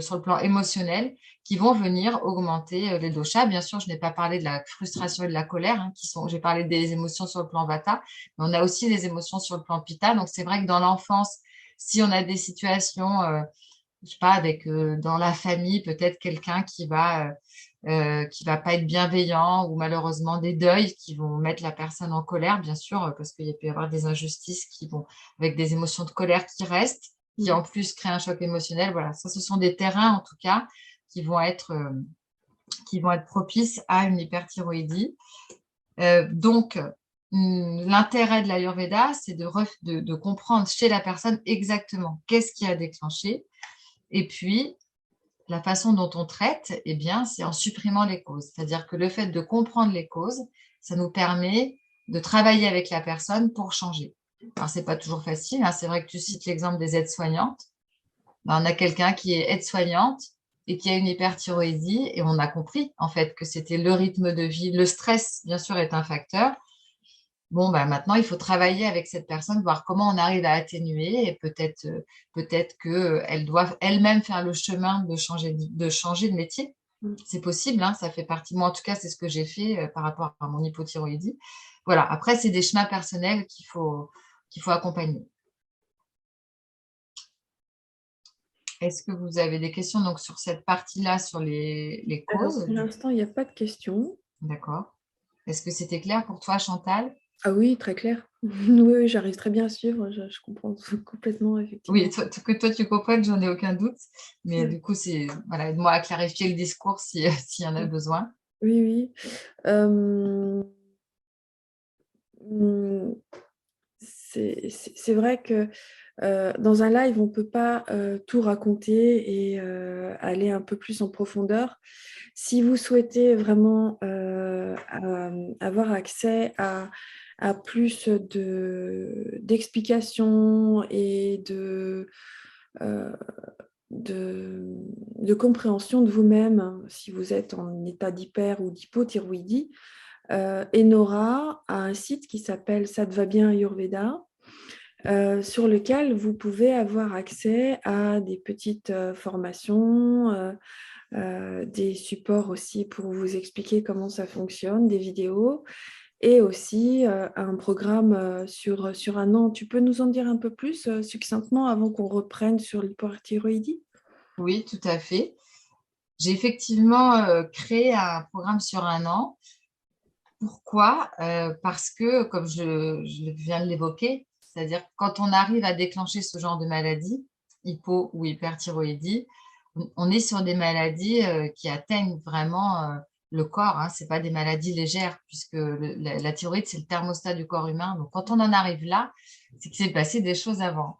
sur le plan émotionnel, qui vont venir augmenter les doshas. Bien sûr, je n'ai pas parlé de la frustration et de la colère, hein, j'ai parlé des émotions sur le plan vata, mais on a aussi des émotions sur le plan pitta. Donc, c'est vrai que dans l'enfance, si on a des situations, je sais pas, avec dans la famille, peut-être quelqu'un qui va pas être bienveillant, ou malheureusement des deuils qui vont mettre la personne en colère, bien sûr, parce qu'il peut y avoir des injustices avec des émotions de colère qui restent, qui en plus créent un choc émotionnel. Voilà, ça, ce sont des terrains en tout cas qui vont être qui vont être propices à une hyperthyroïdie. Donc, l'intérêt de l'Ayurveda, c'est de comprendre chez la personne exactement qu'est-ce qui a déclenché. Et puis, la façon dont on traite, eh bien, c'est en supprimant les causes. C'est-à-dire que le fait de comprendre les causes, ça nous permet de travailler avec la personne pour changer. Alors, ce n'est pas toujours facile, hein. C'est vrai que tu cites l'exemple des aides-soignantes. Ben, on a quelqu'un qui est aide-soignante et qui a une hyperthyroïdie et on a compris en fait que c'était le rythme de vie. Le stress, bien sûr, est un facteur. Bon, ben, maintenant, il faut travailler avec cette personne, voir comment on arrive à atténuer et peut-être qu'elles doivent elles-mêmes faire le chemin de changer de métier. C'est possible, hein, ça fait partie. Moi, en tout cas, c'est ce que j'ai fait par rapport à mon hypothyroïdie. Voilà. Après, c'est des chemins personnels qu'il faut accompagner. Est-ce que vous avez des questions donc, sur cette partie-là, sur les Alors, causes? pour l'instant, il n'y a pas de questions. D'accord. Est-ce que c'était clair pour toi, Chantal? Ah oui, très clair. Oui, j'arrive très bien à suivre, je comprends complètement, Oui, effectivement. que toi, tu comprennes, j'en ai aucun doute. Mais Ouais. du coup, voilà, aide-moi à clarifier le discours s'il y en a besoin. Oui, oui. Euh, hum, c'est vrai que dans un live, on ne peut pas tout raconter et aller un peu plus en profondeur. Si vous souhaitez vraiment avoir accès à plus d'explications et euh, de compréhension de vous-même, hein, si vous êtes en état d'hyper ou d'hypothyroïdie, Enora a un site qui s'appelle Ça te va bien Ayurveda, sur lequel vous pouvez avoir accès à des petites formations, des supports aussi pour vous expliquer comment ça fonctionne, des vidéos, et aussi un programme sur un an. Tu peux nous en dire un peu plus succinctement avant qu'on reprenne sur l'hypothyroïdie? Oui, tout à fait. J'ai effectivement créé un programme sur un an. Pourquoi? Parce que, comme je viens de l'évoquer, c'est-à-dire que quand on arrive à déclencher ce genre de maladie, hypo ou hyperthyroïdie, on est sur des maladies qui atteignent vraiment le corps, hein. Ce n'est pas des maladies légères, puisque la thyroïde, c'est le thermostat du corps humain. Donc, quand on en arrive là, c'est qu'il s'est passé des choses avant.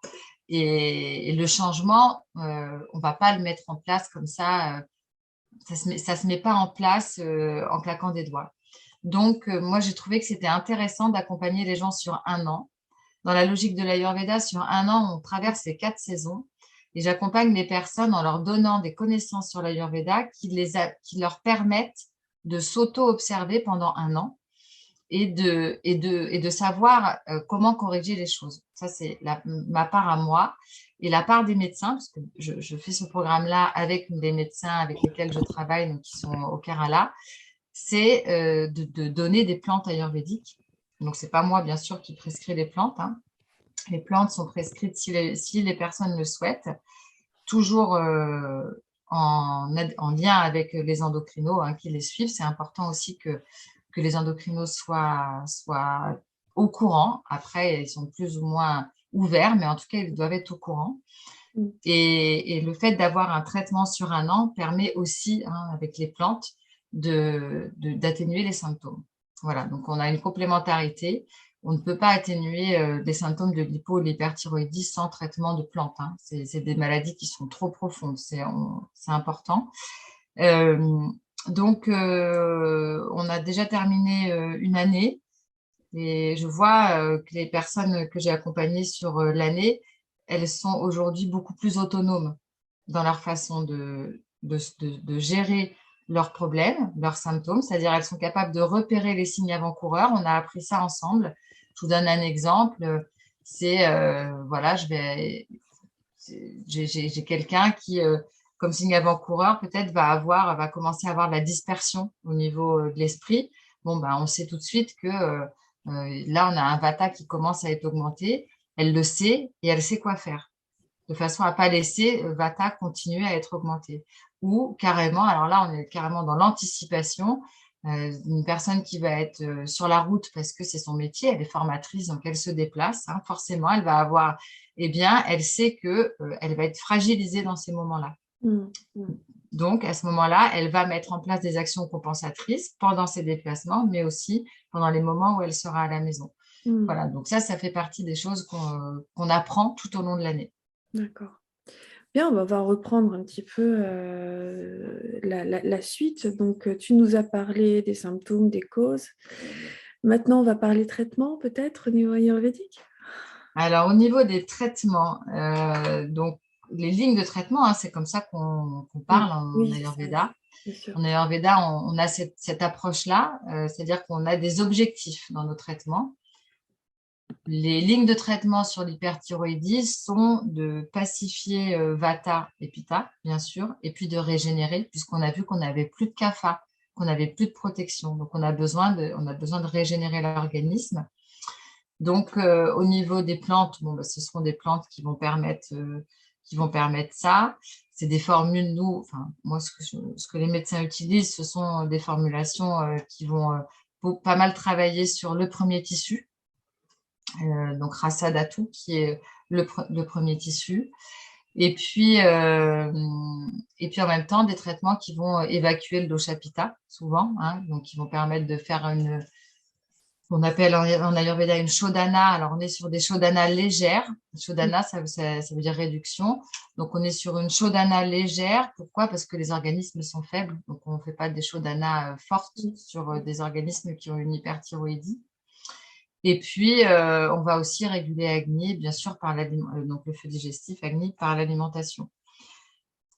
Et le changement, on ne va pas le mettre en place comme ça. Ça se met pas en place en claquant des doigts. Donc, moi, j'ai trouvé que c'était intéressant d'accompagner les gens sur un an. Dans la logique de l'Ayurveda, sur un an, on traverse les 4 saisons et j'accompagne les personnes en leur donnant des connaissances sur l'Ayurveda qui leur permettent de s'auto-observer pendant un an et de savoir comment corriger les choses. Ça, c'est ma part à moi. Et la part des médecins, parce que je fais ce programme-là avec des médecins avec lesquels je travaille, donc qui sont au Kerala, c'est de donner des plantes ayurvédiques. Donc, ce n'est pas moi, bien sûr, qui prescris les plantes, hein. Les plantes sont prescrites si les personnes le souhaitent, toujours en lien avec les endocrinos hein, qui les suivent. C'est important aussi que les endocrinos soient au courant. Après, ils sont plus ou moins ouverts, mais en tout cas, ils doivent être au courant. Et le fait d'avoir un traitement sur un an permet aussi, hein, avec les plantes, d'atténuer les symptômes. Voilà, donc on a une complémentarité. On ne peut pas atténuer des symptômes de l'hypo ou de l'hyperthyroïdie sans traitement de plantes, hein. C'est des maladies qui sont trop profondes, c'est important. Euh, donc, on a déjà terminé une année et je vois que les personnes que j'ai accompagnées sur l'année, elles sont aujourd'hui beaucoup plus autonomes dans leur façon de gérer leurs problèmes, leurs symptômes, c'est-à-dire elles sont capables de repérer les signes avant-coureurs. On a appris ça ensemble. Je vous donne un exemple. C'est, voilà, j'ai quelqu'un qui, comme signe avant-coureur, peut-être va commencer à avoir de la dispersion au niveau de l'esprit. Bon, ben, on sait tout de suite que là, on a un vata qui commence à être augmenté. Elle le sait et elle sait quoi faire, de façon à ne pas laisser vata continuer à être augmenté. Ou carrément, alors là, on est carrément dans l'anticipation. Une personne qui va être sur la route parce que c'est son métier, elle est formatrice, donc elle se déplace, hein, forcément, elle va avoir, eh bien, elle sait que elle va être fragilisée dans ces moments-là. Mm, mm. Donc, à ce moment-là, elle va mettre en place des actions compensatrices pendant ses déplacements, mais aussi pendant les moments où elle sera à la maison. Hmm. Voilà, donc ça fait partie des choses qu'on apprend tout au long de l'année. D'accord. Bien, on va reprendre un petit peu la suite. Donc, tu nous as parlé des symptômes, des causes. Maintenant, on va parler traitement, peut-être, au niveau ayurvédique. Alors, au niveau des traitements, donc les lignes de traitement, hein, c'est comme ça qu'on parle en Oui, c'est ça, Ayurveda. bien sûr. En Ayurveda, on a cette approche-là, c'est-à-dire qu'on a des objectifs dans nos traitements. Les lignes de traitement sur l'hyperthyroïdie sont de pacifier Vata et Pitta, bien sûr, et puis de régénérer, puisqu'on a vu qu'on n'avait plus de kapha, qu'on n'avait plus de protection. Donc, on a besoin de régénérer l'organisme. Donc, au niveau des plantes, bon, bah, ce seront des plantes qui vont permettre ça. C'est des formules, nous, enfin, moi, ce que les médecins utilisent, ce sont des formulations qui vont pas mal travailler sur le premier tissu, donc Rasa Dhatu, qui est le premier tissu. Et puis en même temps, des traitements qui vont évacuer le dosha pitta, souvent, hein, donc qui vont permettre de faire on appelle en Ayurveda une shodhana. Alors, on est sur des shodhanas légères. Shodhana, ça veut dire réduction. Donc, on est sur une shodhana légère. Pourquoi? Parce que les organismes sont faibles. Donc, on ne fait pas des shodhanas fortes sur des organismes qui ont une hyperthyroïdie. Et puis, on va aussi réguler Agni, bien sûr, donc le feu digestif, Agni, par l'alimentation.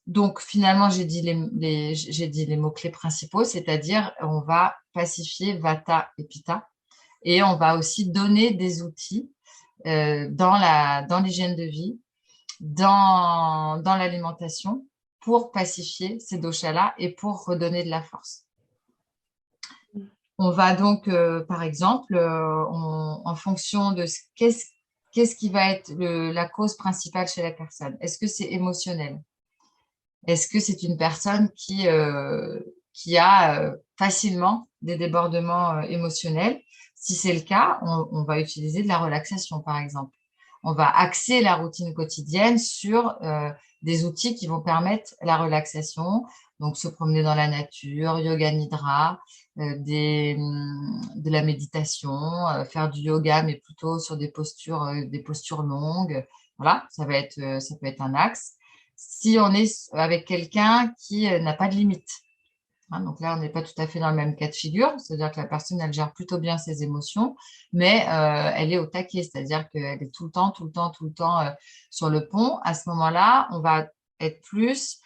Donc, finalement, j'ai dit les mots-clés principaux, c'est-à-dire on va pacifier Vata et Pitta. Et on va aussi donner des outils dans l'hygiène de vie, dans l'alimentation, pour pacifier ces doshas-là et pour redonner de la force. On va donc, par exemple, en fonction de qu'est-ce qui va être la cause principale chez la personne. Est-ce que c'est émotionnel? Est-ce que c'est une personne qui a facilement des débordements émotionnels? Si c'est le cas, on va utiliser de la relaxation, par exemple. On va axer la routine quotidienne sur des outils qui vont permettre la relaxation, donc se promener dans la nature, yoga nidra, de la méditation, faire du yoga, mais plutôt sur des postures longues. Voilà, ça peut être un axe. Si on est avec quelqu'un qui n'a pas de limite, hein, donc là, on n'est pas tout à fait dans le même cas de figure, c'est-à-dire que la personne, elle gère plutôt bien ses émotions, mais elle est au taquet, c'est-à-dire qu'elle est tout le temps sur le pont. À ce moment-là, on va être plus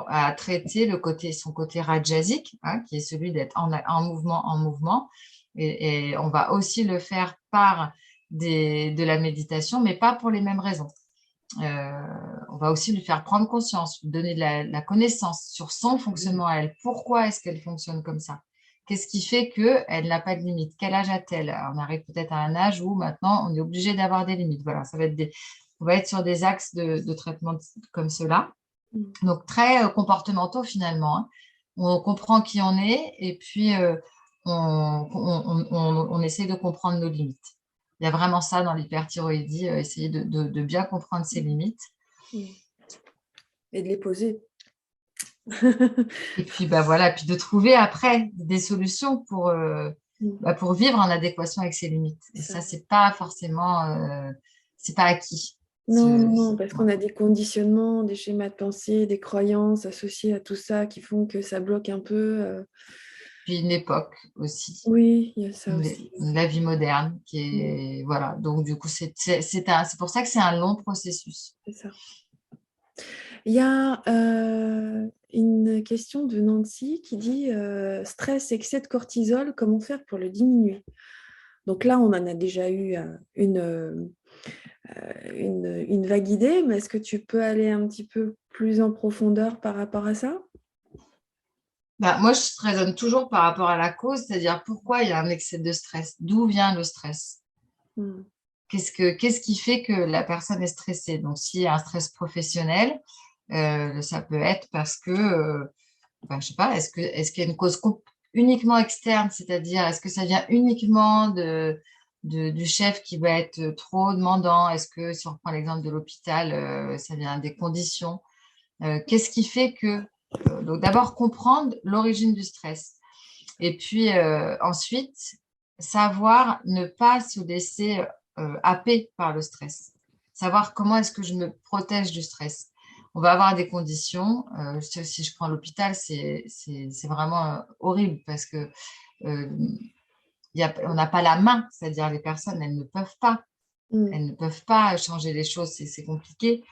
à traiter son côté rajasique, hein, qui est celui d'être en mouvement. Et on va aussi le faire par de la méditation, mais pas pour les mêmes raisons. On va aussi lui faire prendre conscience, lui donner de la connaissance sur son fonctionnement à elle. Pourquoi est-ce qu'elle fonctionne comme ça? Qu'est-ce qui fait qu'elle n'a pas de limite? Quel âge a-t-elle? On arrive peut-être à un âge où maintenant on est obligé d'avoir des limites. Voilà, on va être sur des axes de traitement comme cela. Donc très comportementaux finalement, hein. On comprend qui on est et puis on essaie de comprendre nos limites. Il y a vraiment ça dans l'hyperthyroïdie, essayer de bien comprendre ses limites. Et de les poser. Et puis bah, voilà, puis de trouver après des solutions pour vivre en adéquation avec ses limites. Et ça, c'est pas forcément, c'est pas acquis. Non, parce qu'on a des conditionnements, des schémas de pensée, des croyances associées à tout ça qui font que ça bloque un peu. Puis une époque aussi. Oui, il y a ça aussi. La vie moderne qui est voilà, donc du coup c'est pour ça que c'est un long processus. C'est ça. Il y a une question de Nancy qui dit stress, excès de cortisol, comment faire pour le diminuer? Donc là, on en a déjà eu une vague idée, mais est-ce que tu peux aller un petit peu plus en profondeur par rapport à ça? Bah, moi, je raisonne toujours par rapport à la cause, c'est-à-dire pourquoi il y a un excès de stress, d'où vient le stress, qu'est-ce qui fait que la personne est stressée. Donc, s'il y a un stress professionnel, ça peut être parce que, je sais pas, est-ce qu'il y a une cause uniquement externe, c'est-à-dire est-ce que ça vient uniquement du chef qui va être trop demandant? Est-ce que, si on reprend l'exemple de l'hôpital, ça vient des conditions? Qu'est-ce qui fait que Donc, d'abord, comprendre l'origine du stress. Et puis, ensuite, savoir ne pas se laisser happer par le stress. Savoir comment est-ce que je me protège du stress. On va avoir des conditions. Si je prends l'hôpital, c'est vraiment horrible parce que on n'a pas la main. C'est-à-dire les personnes, elles ne peuvent pas. Elles ne peuvent pas changer les choses. C'est compliqué.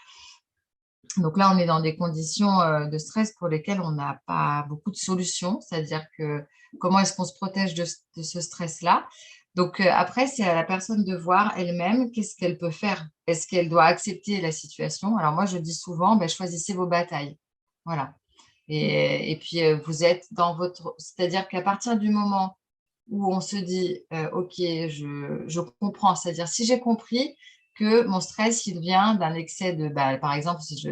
Donc là, on est dans des conditions de stress pour lesquelles on n'a pas beaucoup de solutions. C'est-à-dire que comment est-ce qu'on se protège de ce stress-là? Donc après, c'est à la personne de voir elle-même qu'est-ce qu'elle peut faire. Est-ce qu'elle doit accepter la situation? Alors moi, je dis souvent, ben, choisissez vos batailles. Voilà. Et puis, vous êtes dans votre... C'est-à-dire qu'à partir du moment où on se dit, OK, je comprends. C'est-à-dire, si j'ai compris que mon stress, il vient d'un excès de... Bah, par exemple, si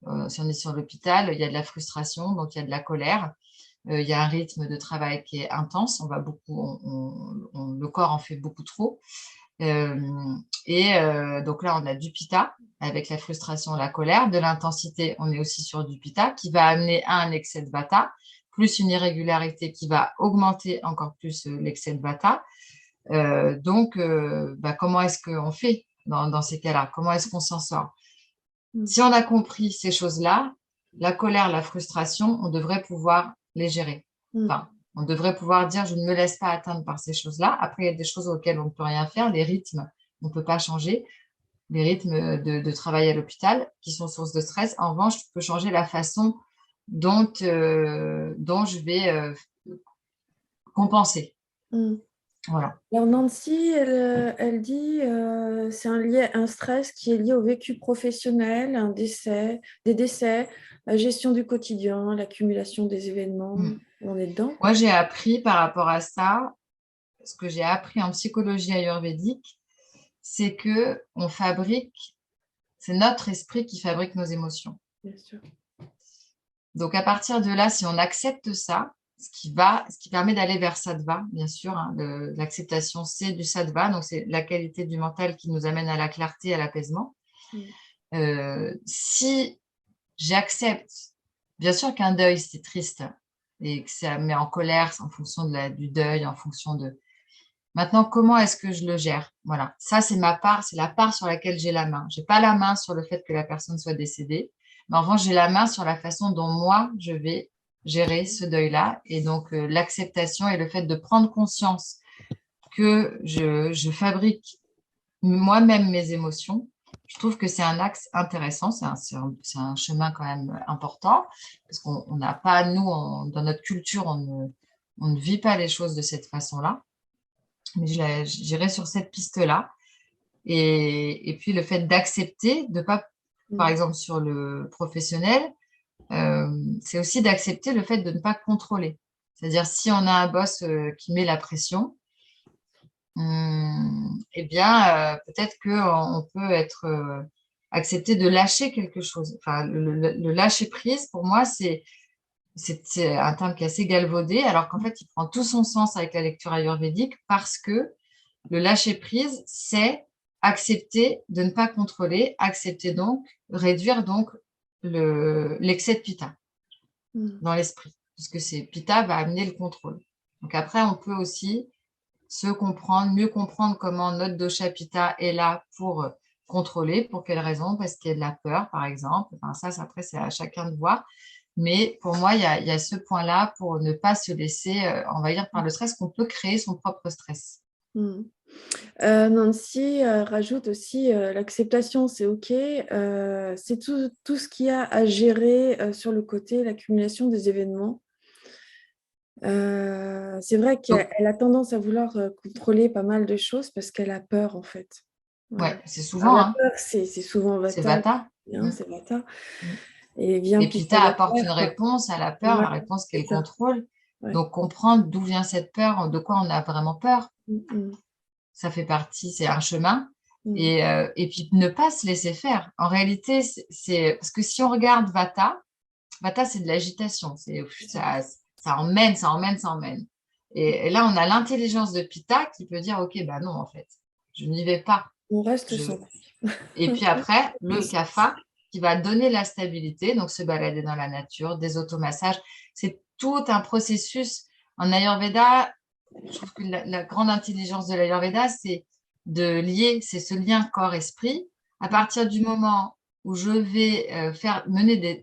on est sur l'hôpital, il y a de la frustration, donc il y a de la colère. Il y a un rythme de travail qui est intense. On va beaucoup, le corps en fait beaucoup trop. Donc là, on a du pitta avec la frustration, la colère. De l'intensité, on est aussi sur du pitta qui va amener à un excès de vata, plus une irrégularité qui va augmenter encore plus l'excès de vata. Comment est-ce qu'on fait dans ces cas-là? Comment est-ce qu'on s'en sort? Si on a compris ces choses-là, la colère, la frustration, on devrait pouvoir les gérer. Enfin, on devrait pouvoir dire, je ne me laisse pas atteindre par ces choses-là. Après, il y a des choses auxquelles on ne peut rien faire. Les rythmes, on ne peut pas changer. Les rythmes de travail à l'hôpital qui sont source de stress. En revanche, je peux changer la façon dont je vais compenser. Voilà. Alors Nancy, elle dit c'est un stress qui est lié au vécu professionnel, des décès, la gestion du quotidien, l'accumulation des événements. On est dedans. Moi, j'ai appris par rapport à ça, ce que j'ai appris en psychologie ayurvédique, c'est que c'est notre esprit qui fabrique nos émotions. Bien sûr. Donc, à partir de là, si on accepte ça, ce qui permet d'aller vers sattva, bien sûr, hein, l'acceptation, c'est du sattva, donc c'est la qualité du mental qui nous amène à la clarté, à l'apaisement. Si j'accepte, bien sûr qu'un deuil, c'est triste et que ça met en colère en fonction du deuil, en fonction de... Maintenant, comment est-ce que je le gère? Voilà, ça, c'est ma part, c'est la part sur laquelle j'ai la main. Je n'ai pas la main sur le fait que la personne soit décédée, mais en revanche, j'ai la main sur la façon dont moi, je vais gérer ce deuil-là. Et donc, l'acceptation et le fait de prendre conscience que je fabrique moi-même mes émotions, je trouve que c'est un axe intéressant, c'est un chemin quand même important, parce qu'on n'a pas, nous, dans notre culture, on ne vit pas les choses de cette façon-là. Mais j'irai sur cette piste-là. Et puis le fait d'accepter, de pas, par exemple sur le professionnel, c'est aussi d'accepter le fait de ne pas contrôler. C'est-à-dire si on a un boss qui met la pression, eh bien peut-être qu'on peut être accepter de lâcher quelque chose. Enfin, le lâcher prise, pour moi, c'est un terme qui est assez galvaudé, alors qu'en fait, il prend tout son sens avec la lecture ayurvédique parce que le lâcher prise, c'est accepter de ne pas contrôler, accepter donc, réduire donc l'excès de pitta dans l'esprit, puisque pitta va amener le contrôle. Donc après, on peut aussi mieux comprendre comment notre dosha pitta est là pour contrôler, pour quelles raisons, parce qu'il y a de la peur, par exemple. Enfin, ça après, c'est à chacun de voir. Mais pour moi, il y a ce point-là pour ne pas se laisser envahir par le stress, qu'on peut créer son propre stress. Nancy rajoute aussi l'acceptation, c'est OK. C'est tout ce qu'il y a à gérer sur le côté, l'accumulation des événements. C'est vrai qu'elle a tendance à vouloir contrôler pas mal de choses parce qu'elle a peur en fait. Ouais, c'est souvent. La peur, c'est souvent C'est Vata. Vata. C'est Vata. Et Pitta apporte une réponse à la peur, la réponse qu'elle contrôle. Donc, comprendre d'où vient cette peur, de quoi on a vraiment peur. Ça fait partie, c'est un chemin. Et puis, ne pas se laisser faire. En réalité, parce que si on regarde Vata, c'est de l'agitation. Ça emmène, ça emmène, ça emmène. Et là, on a l'intelligence de Pitta qui peut dire, OK, non, en fait, je n'y vais pas. On reste sans. Et puis après, le Kapha, qui va donner la stabilité, donc se balader dans la nature, des automassages. C'est tout un processus. En Ayurveda, je trouve que la grande intelligence de l'Ayurveda, c'est de lier, c'est ce lien corps-esprit. À partir du moment où je vais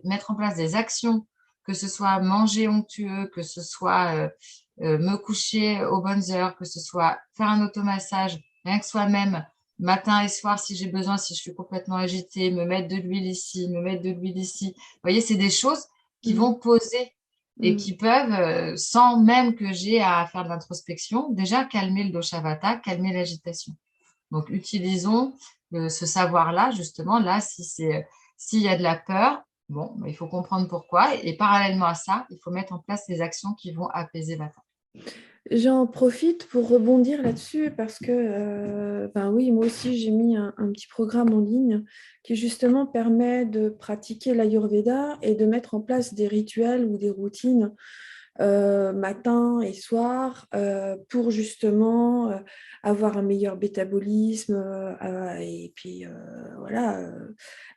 mettre en place des actions, que ce soit manger onctueux, que ce soit me coucher aux bonnes heures, que ce soit faire un automassage, rien que soi-même, matin et soir si j'ai besoin, si je suis complètement agitée, me mettre de l'huile ici, me mettre de l'huile ici. Vous voyez, c'est des choses qui vont poser et qui peuvent, sans même que j'ai à faire de l'introspection, déjà calmer le dosha vata, calmer l'agitation. Donc, utilisons ce savoir-là, justement, là, s'il y a de la peur, bon, il faut comprendre pourquoi. Et parallèlement à ça, il faut mettre en place des actions qui vont apaiser vata. J'en profite pour rebondir là-dessus parce que, ben oui, moi aussi, j'ai mis un petit programme en ligne qui justement permet de pratiquer l'Ayurveda et de mettre en place des rituels ou des routines matin et soir pour justement avoir un meilleur métabolisme et puis voilà,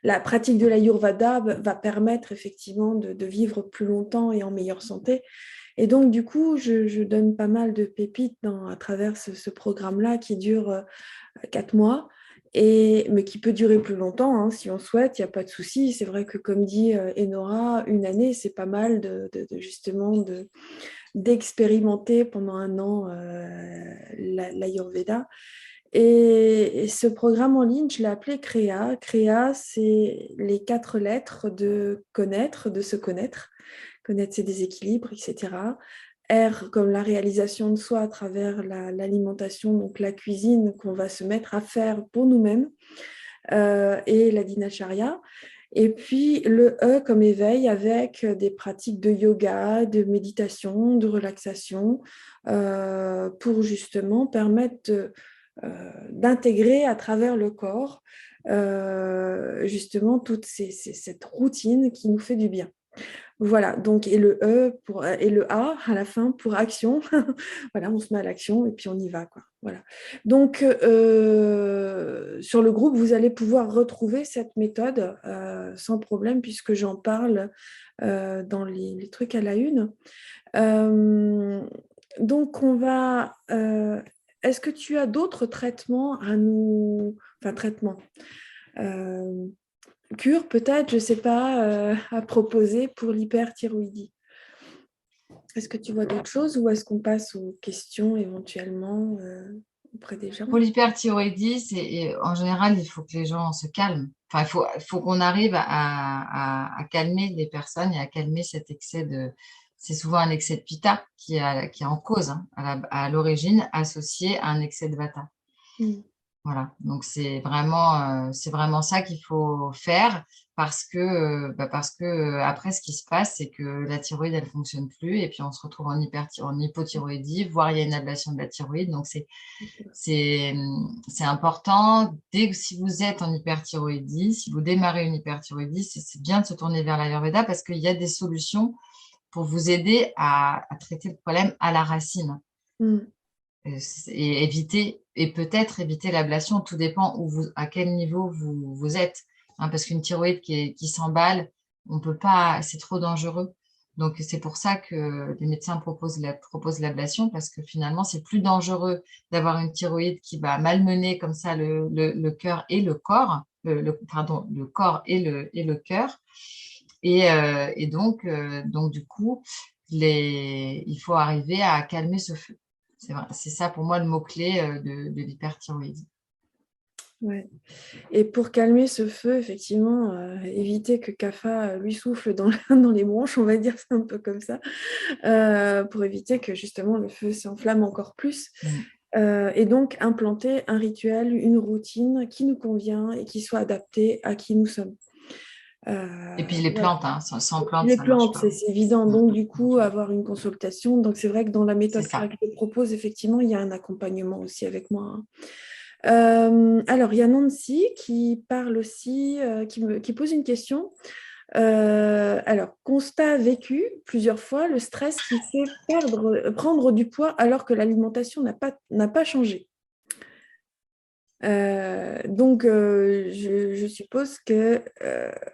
la pratique de l'Ayurveda va permettre effectivement de vivre plus longtemps et en meilleure santé. Et donc, du coup, je donne pas mal de pépites à travers ce programme-là qui dure 4 mois, mais qui peut durer plus longtemps hein, si on souhaite, il n'y a pas de souci. C'est vrai que, comme dit Enora, une année, c'est pas mal justement d'expérimenter pendant un an l'Ayurveda. Et ce programme en ligne, je l'ai appelé Créa. Créa, c'est les 4 lettres de connaître, de se connaître ses déséquilibres, etc. R comme la réalisation de soi à travers l'alimentation, donc la cuisine qu'on va se mettre à faire pour nous-mêmes, et la dinacharya. Et puis le E comme éveil avec des pratiques de yoga, de méditation, de relaxation, pour justement permettre d'intégrer à travers le corps justement toute cette routine qui nous fait du bien. Voilà, donc et le et le A à la fin pour action. Voilà, on se met à l'action et puis on y va, quoi. Voilà. Donc sur le groupe, vous allez pouvoir retrouver cette méthode sans problème puisque j'en parle dans les trucs à la une. Donc on va. Est-ce que tu as d'autres traitements à nous, enfin traitements, cure peut-être, je ne sais pas, à proposer pour l'hyperthyroïdie. Est-ce que tu vois d'autres choses ou est-ce qu'on passe aux questions éventuellement auprès des gens? Pour l'hyperthyroïdie, en général, il faut que les gens se calment. Enfin, il faut qu'on arrive à calmer les personnes et à calmer cet excès de... C'est souvent un excès de pitta qui est en cause, hein, à l'origine, associé à un excès de vata. Voilà, donc c'est vraiment ça qu'il faut faire parce que après ce qui se passe c'est que la thyroïde elle fonctionne plus et puis on se retrouve en hypothyroïdie, voire il y a une ablation de la thyroïde, donc c'est important si vous êtes en hyperthyroïdie, si vous démarrez une hyperthyroïdie, c'est bien de se tourner vers l'Ayurveda parce qu'il y a des solutions pour vous aider à traiter le problème à la racine. Et peut-être éviter l'ablation, tout dépend à quel niveau vous êtes. Hein, parce qu'une thyroïde qui s'emballe, on peut pas, c'est trop dangereux. Donc, c'est pour ça que les médecins proposent l'ablation, parce que finalement, c'est plus dangereux d'avoir une thyroïde qui va malmener comme ça le cœur et le corps, pardon, le corps et le cœur. Et donc, du coup, il faut arriver à calmer ce feu. C'est ça pour moi le mot-clé de l'hyperthyroïdie. Ouais. Et pour calmer ce feu, effectivement, éviter que Kapha lui souffle dans les bronches, on va dire, c'est un peu comme ça, pour éviter que justement le feu s'enflamme encore plus. Et donc implanter un rituel, une routine qui nous convient et qui soit adaptée à qui nous sommes. Et puis les plantes, hein, sans plantes, les ça ne marche plantes, pas. c'est évident. Donc, du coup, avoir une consultation. Donc, c'est vrai que dans la méthode que je propose, effectivement, il y a un accompagnement aussi avec moi. Hein. Alors, il y a Nancy qui parle aussi, qui pose une question. Alors, constat vécu plusieurs fois, le stress qui fait prendre du poids alors que l'alimentation n'a pas changé. Donc, je suppose que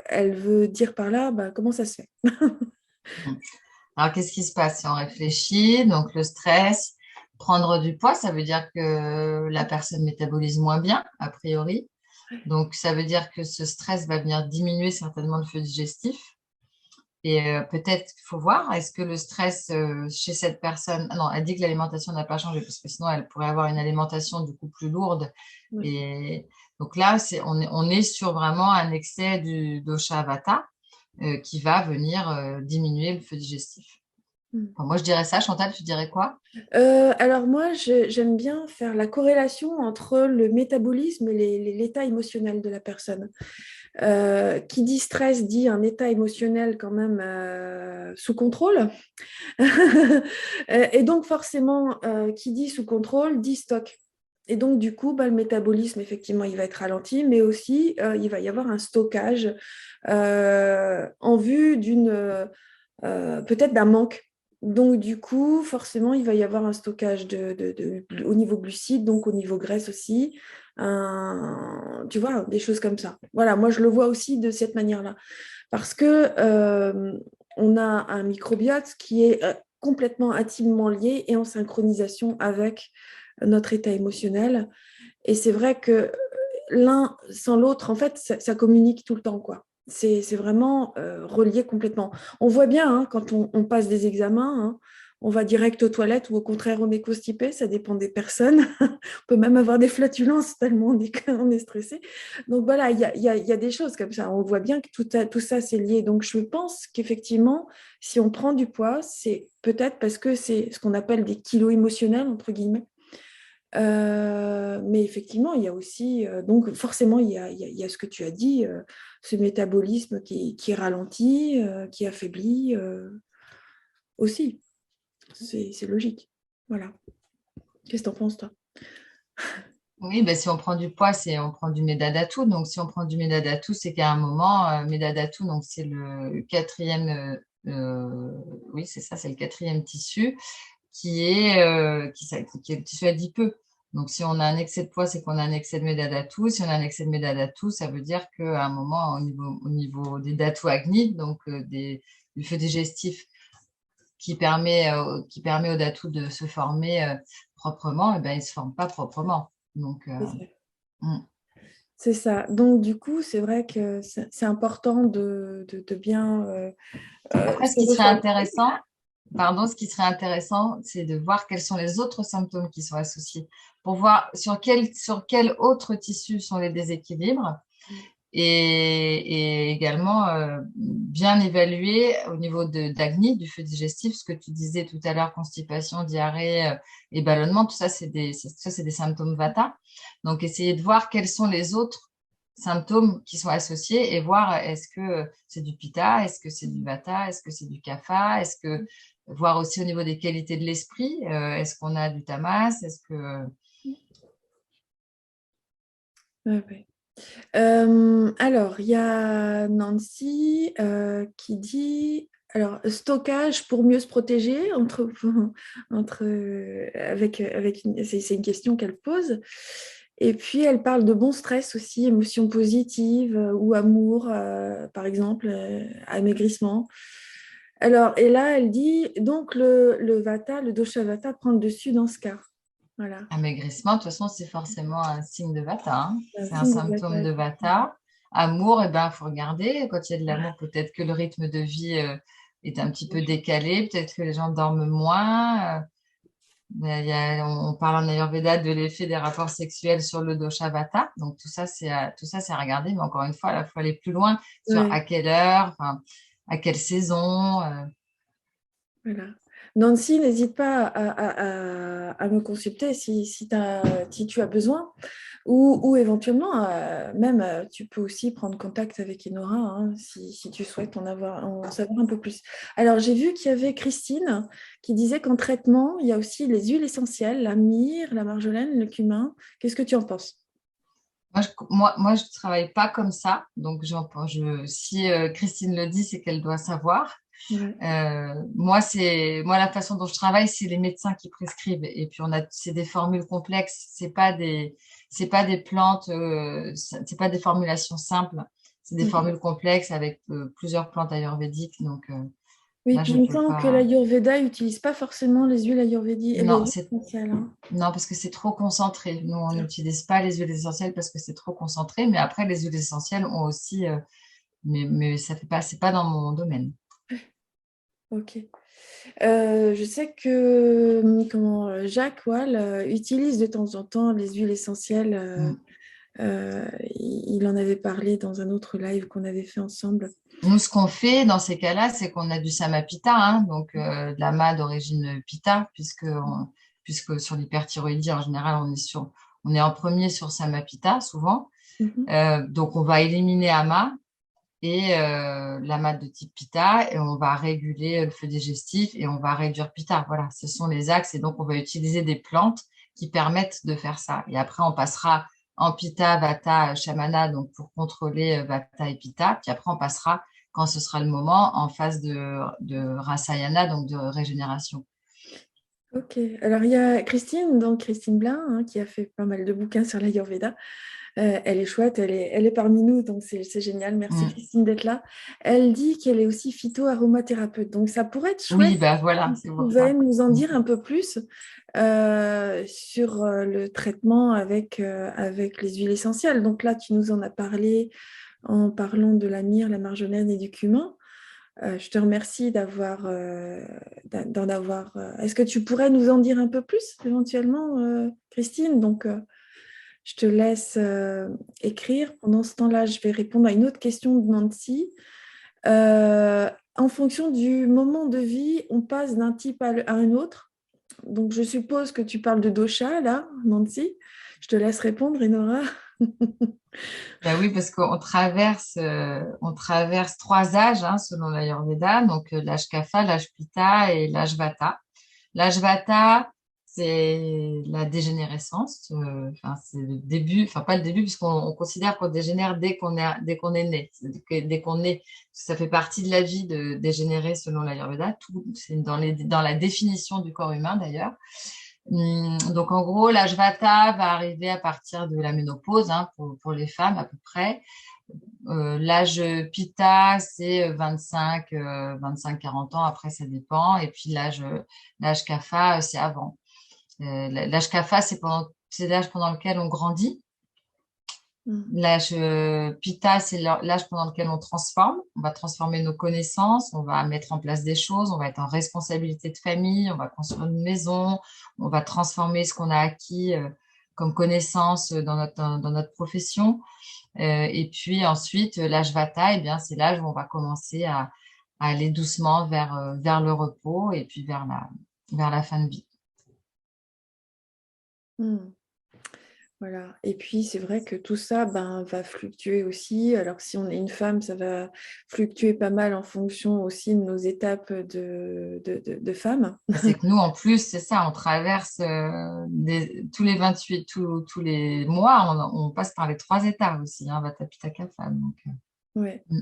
elle veut dire par là, bah, comment ça se fait? Alors, qu'est-ce qui se passe si on réfléchit? Donc, le stress, prendre du poids, ça veut dire que la personne métabolise moins bien, a priori. Donc, ça veut dire que ce stress va venir diminuer certainement le flux digestif. Et peut-être qu'il faut voir, est-ce que le stress chez cette personne, ah non, elle dit que l'alimentation n'a pas changé parce que sinon elle pourrait avoir une alimentation du coup plus lourde. Ouais. Et donc là, on est sur vraiment un excès du dosha vata qui va venir diminuer le feu digestif. Mm. Enfin, moi, je dirais ça. Chantal, tu dirais quoi? Alors moi, j'aime bien faire la corrélation entre le métabolisme et l'état émotionnel de la personne. Qui dit stress dit un état émotionnel quand même sous contrôle. Et donc forcément, qui dit sous contrôle dit stock. Et donc du coup, bah, le métabolisme, effectivement, il va être ralenti, mais aussi il va y avoir un stockage en vue peut-être d'un manque. Donc, du coup, forcément, il va y avoir un stockage au niveau glucides, donc au niveau graisse aussi. Tu vois, des choses comme ça. Voilà, moi, je le vois aussi de cette manière-là. Parce que on a un microbiote qui est complètement intimement lié et en synchronisation avec notre état émotionnel. Et c'est vrai que l'un sans l'autre, en fait, ça communique tout le temps, quoi. C'est vraiment relié complètement. On voit bien quand on passe des examens, on va direct aux toilettes ou au contraire on est constipé, ça dépend des personnes. On peut même avoir des flatulences tellement on est stressé. Donc voilà, il y a des choses comme ça. On voit bien que tout ça c'est lié. Donc je pense qu'effectivement, si on prend du poids, c'est peut-être parce que c'est ce qu'on appelle des kilos émotionnels, entre guillemets. Mais effectivement, il y a aussi, donc forcément, il y a ce que tu as dit, ce métabolisme qui ralentit, qui affaiblit aussi. C'est logique. Voilà. Qu'est-ce que tu en penses, toi? Oui, ben, si on prend du poids, on prend du médadatou. Donc, si on prend du médadatou, c'est qu'à un moment, médadatou, donc c'est le quatrième, oui, c'est ça, c'est le quatrième tissu qui est le tissu adipeux. Donc, si on a un excès de poids, c'est qu'on a un excès de médadatou. Si on a un excès de médadatou, ça veut dire qu'à un moment, au niveau des datou agni, donc du feu digestif qui permet au datou de se former proprement, et ben, il ne se forme pas proprement. Donc, C'est ça. mm. C'est ça. Donc, du coup, c'est vrai que c'est important de bien Après, ce se qui serait recentrer. intéressant, pardon, ce qui serait intéressant, c'est de voir quels sont les autres symptômes qui sont associés pour voir sur quel autre tissu sont les déséquilibres et également bien évaluer au niveau d'Agni, du feu digestif, ce que tu disais tout à l'heure, constipation, diarrhée et ballonnement, tout ça, c'est des symptômes Vata. Donc, essayer de voir quels sont les autres symptômes qui sont associés et voir est-ce que c'est du Pitta, est-ce que c'est du Vata, est-ce que c'est du Kapha, est-ce que voir aussi au niveau des qualités de l'esprit, est-ce qu'on a du Tamas, est-ce que Ouais, ouais. Alors, il y a Nancy qui dit alors, stockage pour mieux se protéger c'est une question qu'elle pose. Et puis, elle parle de bon stress aussi, émotions positives ou amour, par exemple, amaigrissement. Alors, et là, elle dit donc le Vata, le dosha Vata prend le dessus dans ce cas. Voilà. amaigrissement, de toute façon, c'est forcément un signe de Vata, hein. C'est un C'est un signe de symptôme Vata. de Vata. Amour, eh ben, faut regarder. Quand il y a de l'amour, peut-être que le rythme de vie est un petit peu décalé, peut-être que les gens dorment moins. Mais on parle en Ayurveda de l'effet des rapports sexuels sur le dosha Vata. Donc tout ça, c'est à regarder. Mais encore une fois, il faut aller plus loin sur Ouais. à quelle heure, enfin, à quelle saison. Voilà. Nancy, n'hésite pas à me consulter si tu as besoin. Ou éventuellement, même, tu peux aussi prendre contact avec Enora si tu souhaites en savoir un peu plus. Alors, j'ai vu qu'il y avait Christine qui disait qu'en traitement, il y a aussi les huiles essentielles, la myrrhe, la marjolaine, le cumin. Qu'est-ce que tu en penses? Moi, je travaille pas comme ça. Donc, si Christine le dit, c'est qu'elle doit savoir. Ouais. Moi, la façon dont je travaille, c'est les médecins qui prescrivent. Et puis, c'est des formules complexes. C'est pas des plantes, c'est pas des formulations simples. C'est des Mhm. formules complexes avec plusieurs plantes ayurvédiques. Donc, Oui, là, puis je il me peux semble que pas. l'Ayurveda n'utilise pas forcément les huiles ayurvédiques, les Non, huiles essentielles, hein. non, parce que c'est trop concentré. Nous, on n'utilise pas les huiles essentielles parce que c'est trop concentré. Mais après, les huiles essentielles ont aussi, mais ça fait pas, c'est pas dans mon domaine. Ok. Je sais que Jacques Wall utilise de temps en temps les huiles essentielles. Mm. Il en avait parlé dans un autre live qu'on avait fait ensemble. Nous, ce qu'on fait dans ces cas-là, c'est qu'on a du samapita, hein, donc de la ma d'origine pita, puisque sur l'hyperthyroïdie, en général, on est en premier sur samapita, souvent. Mhm. Donc, on va éliminer ama et l'ama de type pita, et on va réguler le feu digestif et on va réduire pita. Voilà, ce sont les axes. Et donc, on va utiliser des plantes qui permettent de faire ça. Et après, on passera en pitta, vata, shamana, donc pour contrôler vata et pitta. Puis après, on passera, quand ce sera le moment, en phase de rasayana, donc de régénération. Ok. Alors, il y a Christine, donc Christine Blin, hein, qui a fait pas mal de bouquins sur l'Ayurveda. Elle est chouette, elle est parmi nous, donc c'est génial. Merci Mm. Christine d'être là. Elle dit qu'elle est aussi phyto-aromathérapeute. Donc ça pourrait être chouette Oui, ben voilà, si c'est tu pour pouvais ça. nous en Mm. dire un peu plus sur le traitement avec les huiles essentielles. Donc là, tu nous en as parlé en parlant de la myrrhe, la marjolaine et du cumin. Je te remercie d'en avoir. Est-ce que tu pourrais nous en dire un peu plus éventuellement, Christine? Donc, je te laisse écrire. Pendant ce temps-là, je vais répondre à une autre question de Nancy. En fonction du moment de vie, on passe d'un type à un autre. Donc, je suppose que tu parles de dosha, là, Nancy. Je te laisse répondre, Enora. Ben oui, parce on traverse trois âges hein, selon l'Ayurveda, donc l'âge Kapha, l'âge Pitta et l'âge Vata. L'âge Vata, c'est la dégénérescence, enfin, c'est le début, enfin pas le début, puisqu'on considère qu'on dégénère dès qu'on est né. Dès qu'on est, ça fait partie de la vie de dégénérer selon l'Ayurveda. Tout, c'est dans la définition du corps humain d'ailleurs. Donc, en gros, l'âge Vata va arriver à partir de la ménopause, hein, pour les femmes à peu près. L'âge Pitta, c'est 25-40 ans, après ça dépend. Et puis l'âge Kapha, c'est avant. L'âge Kapha, c'est l'âge pendant lequel on grandit. Mm. L'âge Pitta, c'est l'âge pendant lequel on transforme. On va transformer nos connaissances, on va mettre en place des choses, on va être en responsabilité de famille, on va construire une maison, on va transformer ce qu'on a acquis comme connaissances dans notre profession. Et puis ensuite, l'âge Vata, eh bien, c'est l'âge où on va commencer à aller doucement vers le repos et puis vers la fin de vie. Mm. Voilà. Et puis, c'est vrai que tout ça va fluctuer aussi. Alors, si on est une femme, ça va fluctuer pas mal en fonction aussi de nos étapes de femme. C'est que nous, en plus, c'est ça, on traverse tous les 28, tous les mois, on passe par les trois étapes aussi, hein, Vata, Pitta, Kapha. Donc, Ouais. mm,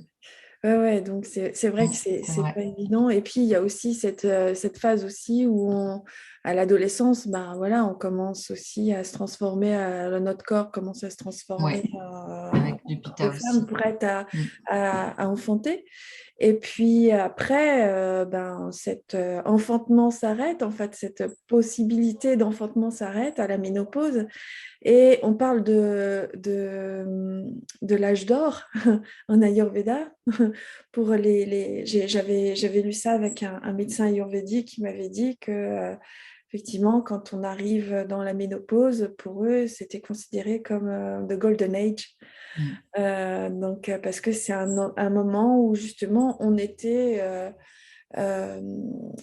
Ouais, ouais, donc c'est vrai que c'est c'est vrai. pas évident. Et puis, il y a aussi cette phase aussi où à l'adolescence, voilà, on commence aussi à se transformer, notre corps commence à se transformer Oui, avec du de Pitta femme aussi. prête Mm, à enfanter. Et puis après, cet enfantement s'arrête, en fait, cette possibilité d'enfantement s'arrête à la ménopause. Et on parle de l'âge d'or en Ayurveda. Pour j'avais lu ça avec un médecin ayurvédique qui m'avait dit que, effectivement, quand on arrive dans la ménopause, pour eux, c'était considéré comme the golden age. mm, Parce que c'est un moment où justement on était euh,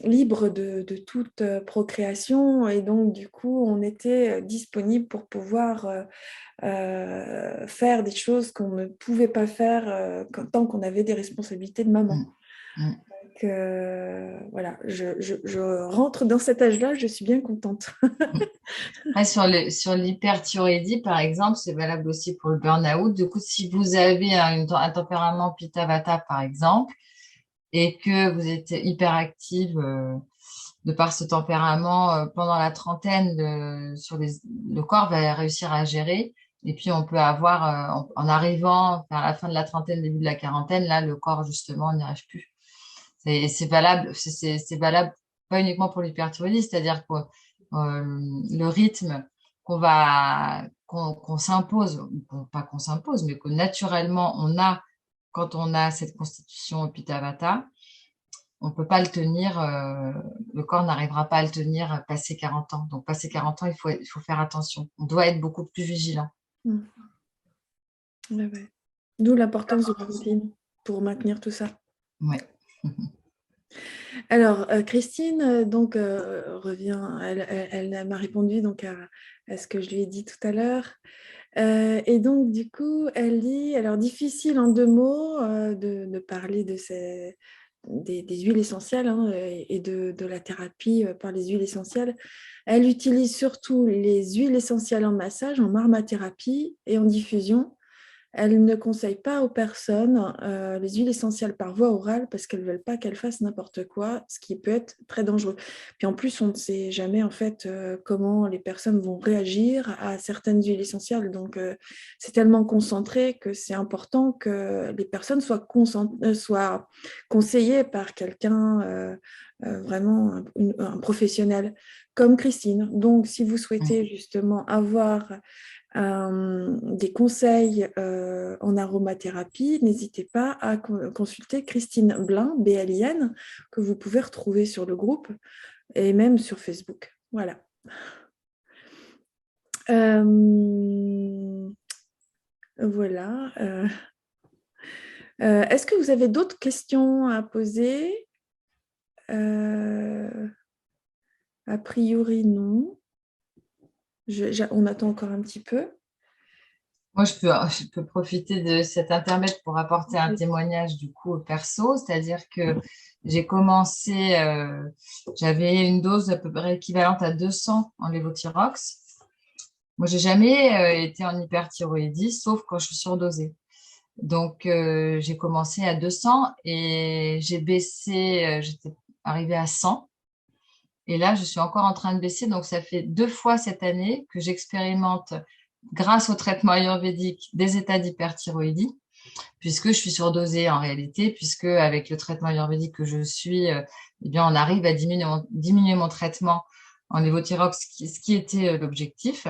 libre de toute procréation et donc du coup on était disponible pour pouvoir faire des choses qu'on ne pouvait pas faire tant qu'on avait des responsabilités de maman. mm, mm. Donc, voilà, je rentre dans cet âge-là, je suis bien contente. Après, sur l'hyperthyroïdie, par exemple, c'est valable aussi pour le burn-out. Du coup, si vous avez un tempérament Pitta Vata, par exemple, et que vous êtes hyperactive de par ce tempérament pendant la trentaine, le corps va réussir à gérer. Et puis, on peut avoir, en arrivant vers la fin de la trentaine, début de la quarantaine, là, le corps, justement, n'y arrive plus. C'est valable, c'est valable pas uniquement pour l'hyperthyroïdie, c'est-à-dire que le rythme qu'on s'impose, pas qu'on s'impose, mais que naturellement on a quand on a cette constitution Pitta Vata, on ne peut pas le tenir, le corps n'arrivera pas à le tenir passé 40 ans. Donc, passé 40 ans, il faut faire attention. On doit être beaucoup plus vigilant. Ouais, ouais. D'où l'importance de la routine pour maintenir tout ça. Ouais. Alors, Christine, donc, revient, elle m'a répondu donc, à ce que je lui ai dit tout à l'heure. Et donc, du coup, elle dit, alors difficile en 2 mots de parler des huiles essentielles hein, et de la thérapie par les huiles essentielles. Elle utilise surtout les huiles essentielles en massage, en aromathérapie et en diffusion. Elle ne conseille pas aux personnes les huiles essentielles par voie orale parce qu'elles ne veulent pas qu'elles fassent n'importe quoi, ce qui peut être très dangereux. Puis en plus, on ne sait jamais en fait comment les personnes vont réagir à certaines huiles essentielles. Donc, c'est tellement concentré que c'est important que les personnes soient conseillées par quelqu'un vraiment un professionnel comme Christine. Donc, si vous souhaitez justement avoir des conseils en aromathérapie, n'hésitez pas à consulter Christine Blin, BLIN, que vous pouvez retrouver sur le groupe et même sur Facebook. Voilà. Voilà. Est-ce que vous avez d'autres questions à poser? A priori, non. On attend encore un petit peu. Moi, je peux profiter de cet intermède pour apporter un témoignage du coup perso, c'est-à-dire que j'ai commencé, j'avais une dose à peu près équivalente à 200 en lévothyrox. Moi, j'ai jamais été en hyperthyroïdie, sauf quand je suis surdosée. Donc, j'ai commencé à 200 et j'ai baissé, j'étais arrivée à 100. Et là, je suis encore en train de baisser. Donc, ça fait 2 fois cette année que j'expérimente, grâce au traitement ayurvédique, des états d'hyperthyroïdie, puisque je suis surdosée en réalité, puisque avec le traitement ayurvédique que je suis, eh bien, on arrive à diminuer mon traitement en lévothyrox, ce qui était l'objectif.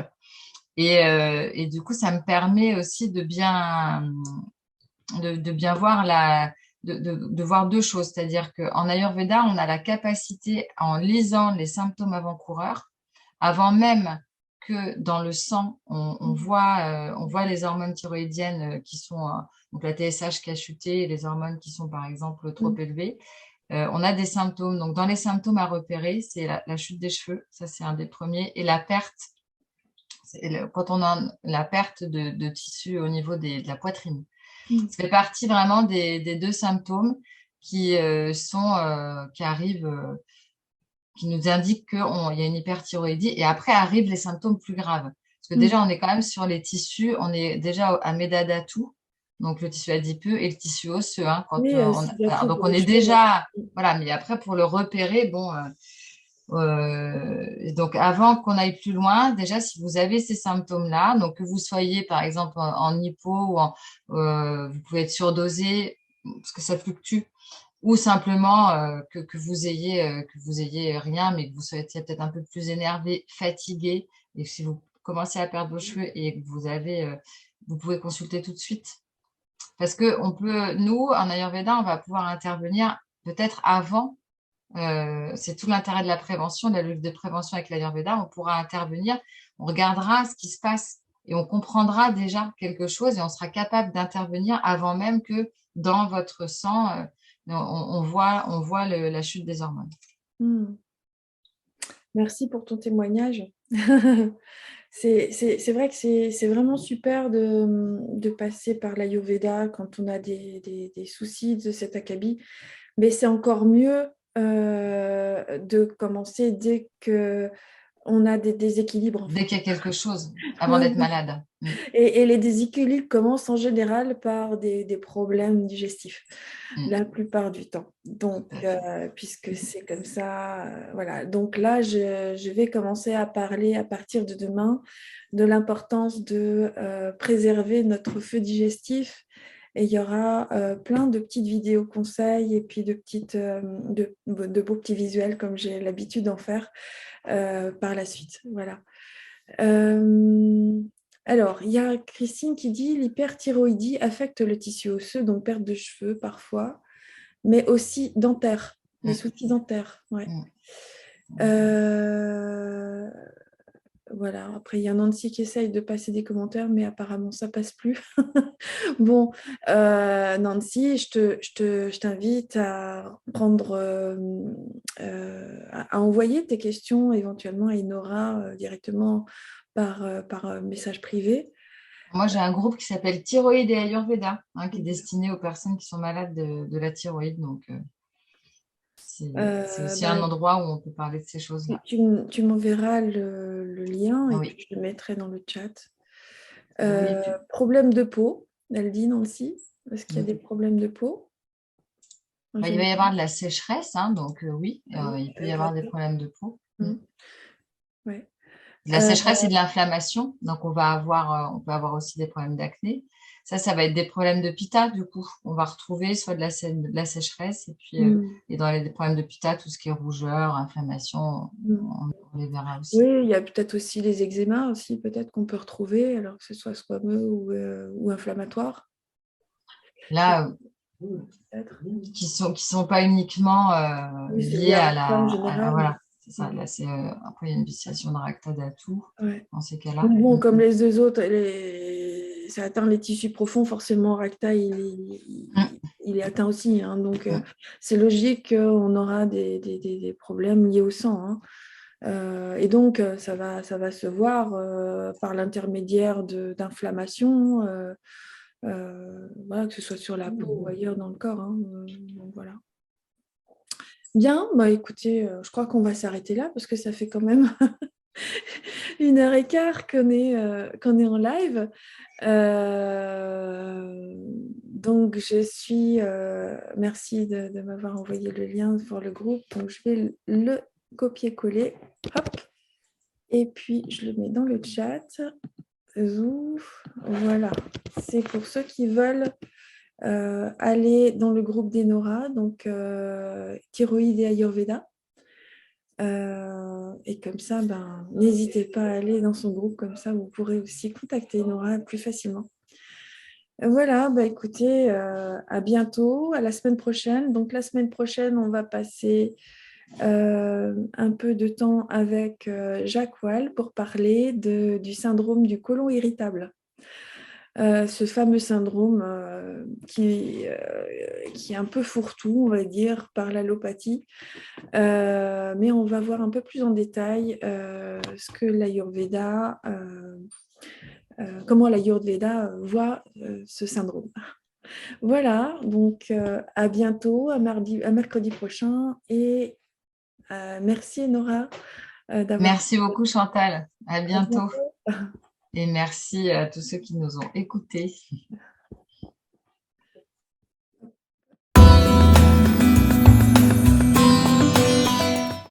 Et du coup, ça me permet aussi de bien voir de voir 2 choses. C'est-à-dire qu'en Ayurveda, on a la capacité, en lisant les symptômes avant-coureurs, avant même que dans le sang, on voit les hormones thyroïdiennes qui sont, donc la TSH qui a chuté et les hormones qui sont par exemple trop élevées. On a des symptômes. Donc, dans les symptômes à repérer, c'est la chute des cheveux, ça c'est un des premiers, et la perte, quand on a la perte de tissu au niveau de la poitrine. Ça fait partie vraiment des 2 symptômes qui arrivent, qui nous indiquent qu'il y a une hyperthyroïdie. Et après arrivent les symptômes plus graves. Parce que déjà, on est quand même sur les tissus, on est déjà à Médadatou, donc le tissu adipeux et le tissu osseux. Hein, Oui, alors, donc on est déjà, voilà, mais après pour le repérer, bon. Donc, avant qu'on aille plus loin, déjà, si vous avez ces symptômes-là, donc que vous soyez par exemple en hypo ou vous pouvez être surdosé parce que ça fluctue, ou simplement que vous ayez rien, mais que vous soyez peut-être un peu plus énervé, fatigué, et si vous commencez à perdre vos cheveux et que vous pouvez consulter tout de suite. Parce que nous, en Ayurveda, on va pouvoir intervenir peut-être avant. C'est tout l'intérêt de la prévention, de la lutte de prévention avec l'Ayurveda. On pourra intervenir, on regardera ce qui se passe et on comprendra déjà quelque chose et on sera capable d'intervenir avant même que dans votre sang, on voit la chute des hormones. Merci pour ton témoignage. C'est vrai que c'est vraiment super de passer par l'Ayurveda quand on a des soucis de cet acabit, mais c'est encore mieux de commencer dès que on a des déséquilibres en Dès fait. qu'il y a quelque chose, avant Ouais, d'être ouais. malade. Et les déséquilibres commencent en général par des problèmes digestifs, la plupart du temps. Tout Donc, à fait. puisque c'est comme ça, voilà. Donc là, je vais commencer à parler à partir de demain de l'importance de préserver notre feu digestif. Et il y aura plein de petites vidéos conseils et puis de beaux petits visuels comme j'ai l'habitude d'en faire par la suite. Voilà. Euh, alors, il y a Christine qui dit l'hyperthyroïdie affecte le tissu osseux, donc perte de cheveux parfois, mais aussi dentaire, les Mm, soucis dentaires. Ouais. mm. Euh, voilà, après, il y a Nancy qui essaye de passer des commentaires, mais apparemment, ça passe plus. Bon, Nancy, je t'invite à prendre, à envoyer tes questions éventuellement à Inora directement par message privé. Moi, j'ai un groupe qui s'appelle Thyroïde et Ayurveda, hein, qui est destiné aux personnes qui sont malades de la thyroïde. Donc, c'est aussi Bah, un endroit où on peut parler de ces choses-là. tu m'enverras le lien et Oui, puis je le mettrai dans le chat. oui. Et puis, Problème de peau, elle dit Nancy. Est-ce qu'il y a des mm. problèmes de peau en Il va y général? avoir de la sécheresse, hein, donc oui, Ah oui, il peut y avec avoir des Rata. problèmes de peau. Mm. Mm, ouais. De la sécheresse et de l'inflammation. Donc, on peut avoir aussi des problèmes d'acné. Ça va être des problèmes de pitta, du coup. On va retrouver soit de la sécheresse et puis Mm, et dans les problèmes de pitta, tout ce qui est rougeur, inflammation, mm. on les verra Oui, aussi. il y a peut-être aussi les eczémas aussi, peut-être qu'on peut retrouver, alors que ce soit squameux ou inflammatoire. Là, Peut-être. qui sont pas uniquement Oui, c'est lié liés à à Rata en général. voilà, c'est ça. Là, c'est après il y a une vitiation de Racta tout Ouais. dans ces cas-là. Bon, comme les deux autres, ça atteint les tissus profonds, forcément, Racta, Mm, il est atteint aussi, hein. Donc, mm. c'est logique qu'on aura des problèmes liés au sang, hein. Et donc, ça va se voir par l'intermédiaire d'inflammation, voilà, que ce soit sur la peau ou ailleurs dans le corps, hein. Donc, voilà. Bien, bah, écoutez, je crois qu'on va s'arrêter là parce que ça fait quand même 1 heure et quart qu'on est en live. Donc, merci de m'avoir envoyé le lien pour le groupe. Donc, je vais le copier-coller. Hop. Et puis, je le mets dans le chat. Zouf. Voilà. C'est pour ceux qui veulent aller dans le groupe d'Enora, donc Thyroïde et Ayurveda. Et comme ça, n'hésitez pas à aller dans son groupe, comme ça vous pourrez aussi contacter Nora plus facilement. Voilà, écoutez, à bientôt, à la semaine prochaine. Donc la semaine prochaine, on va passer un peu de temps avec Jacques Wall pour parler du syndrome du côlon irritable. Ce fameux syndrome qui est un peu fourre-tout, on va dire, par l'allopathie. Mais on va voir un peu plus en détail ce que l'Ayurveda, comment l'Ayurveda voit ce syndrome. Voilà, donc à bientôt, à mercredi prochain. Et merci Nora d'avoir... Merci beaucoup, Chantal. À À bientôt. bientôt. Et merci à tous ceux qui nous ont écoutés.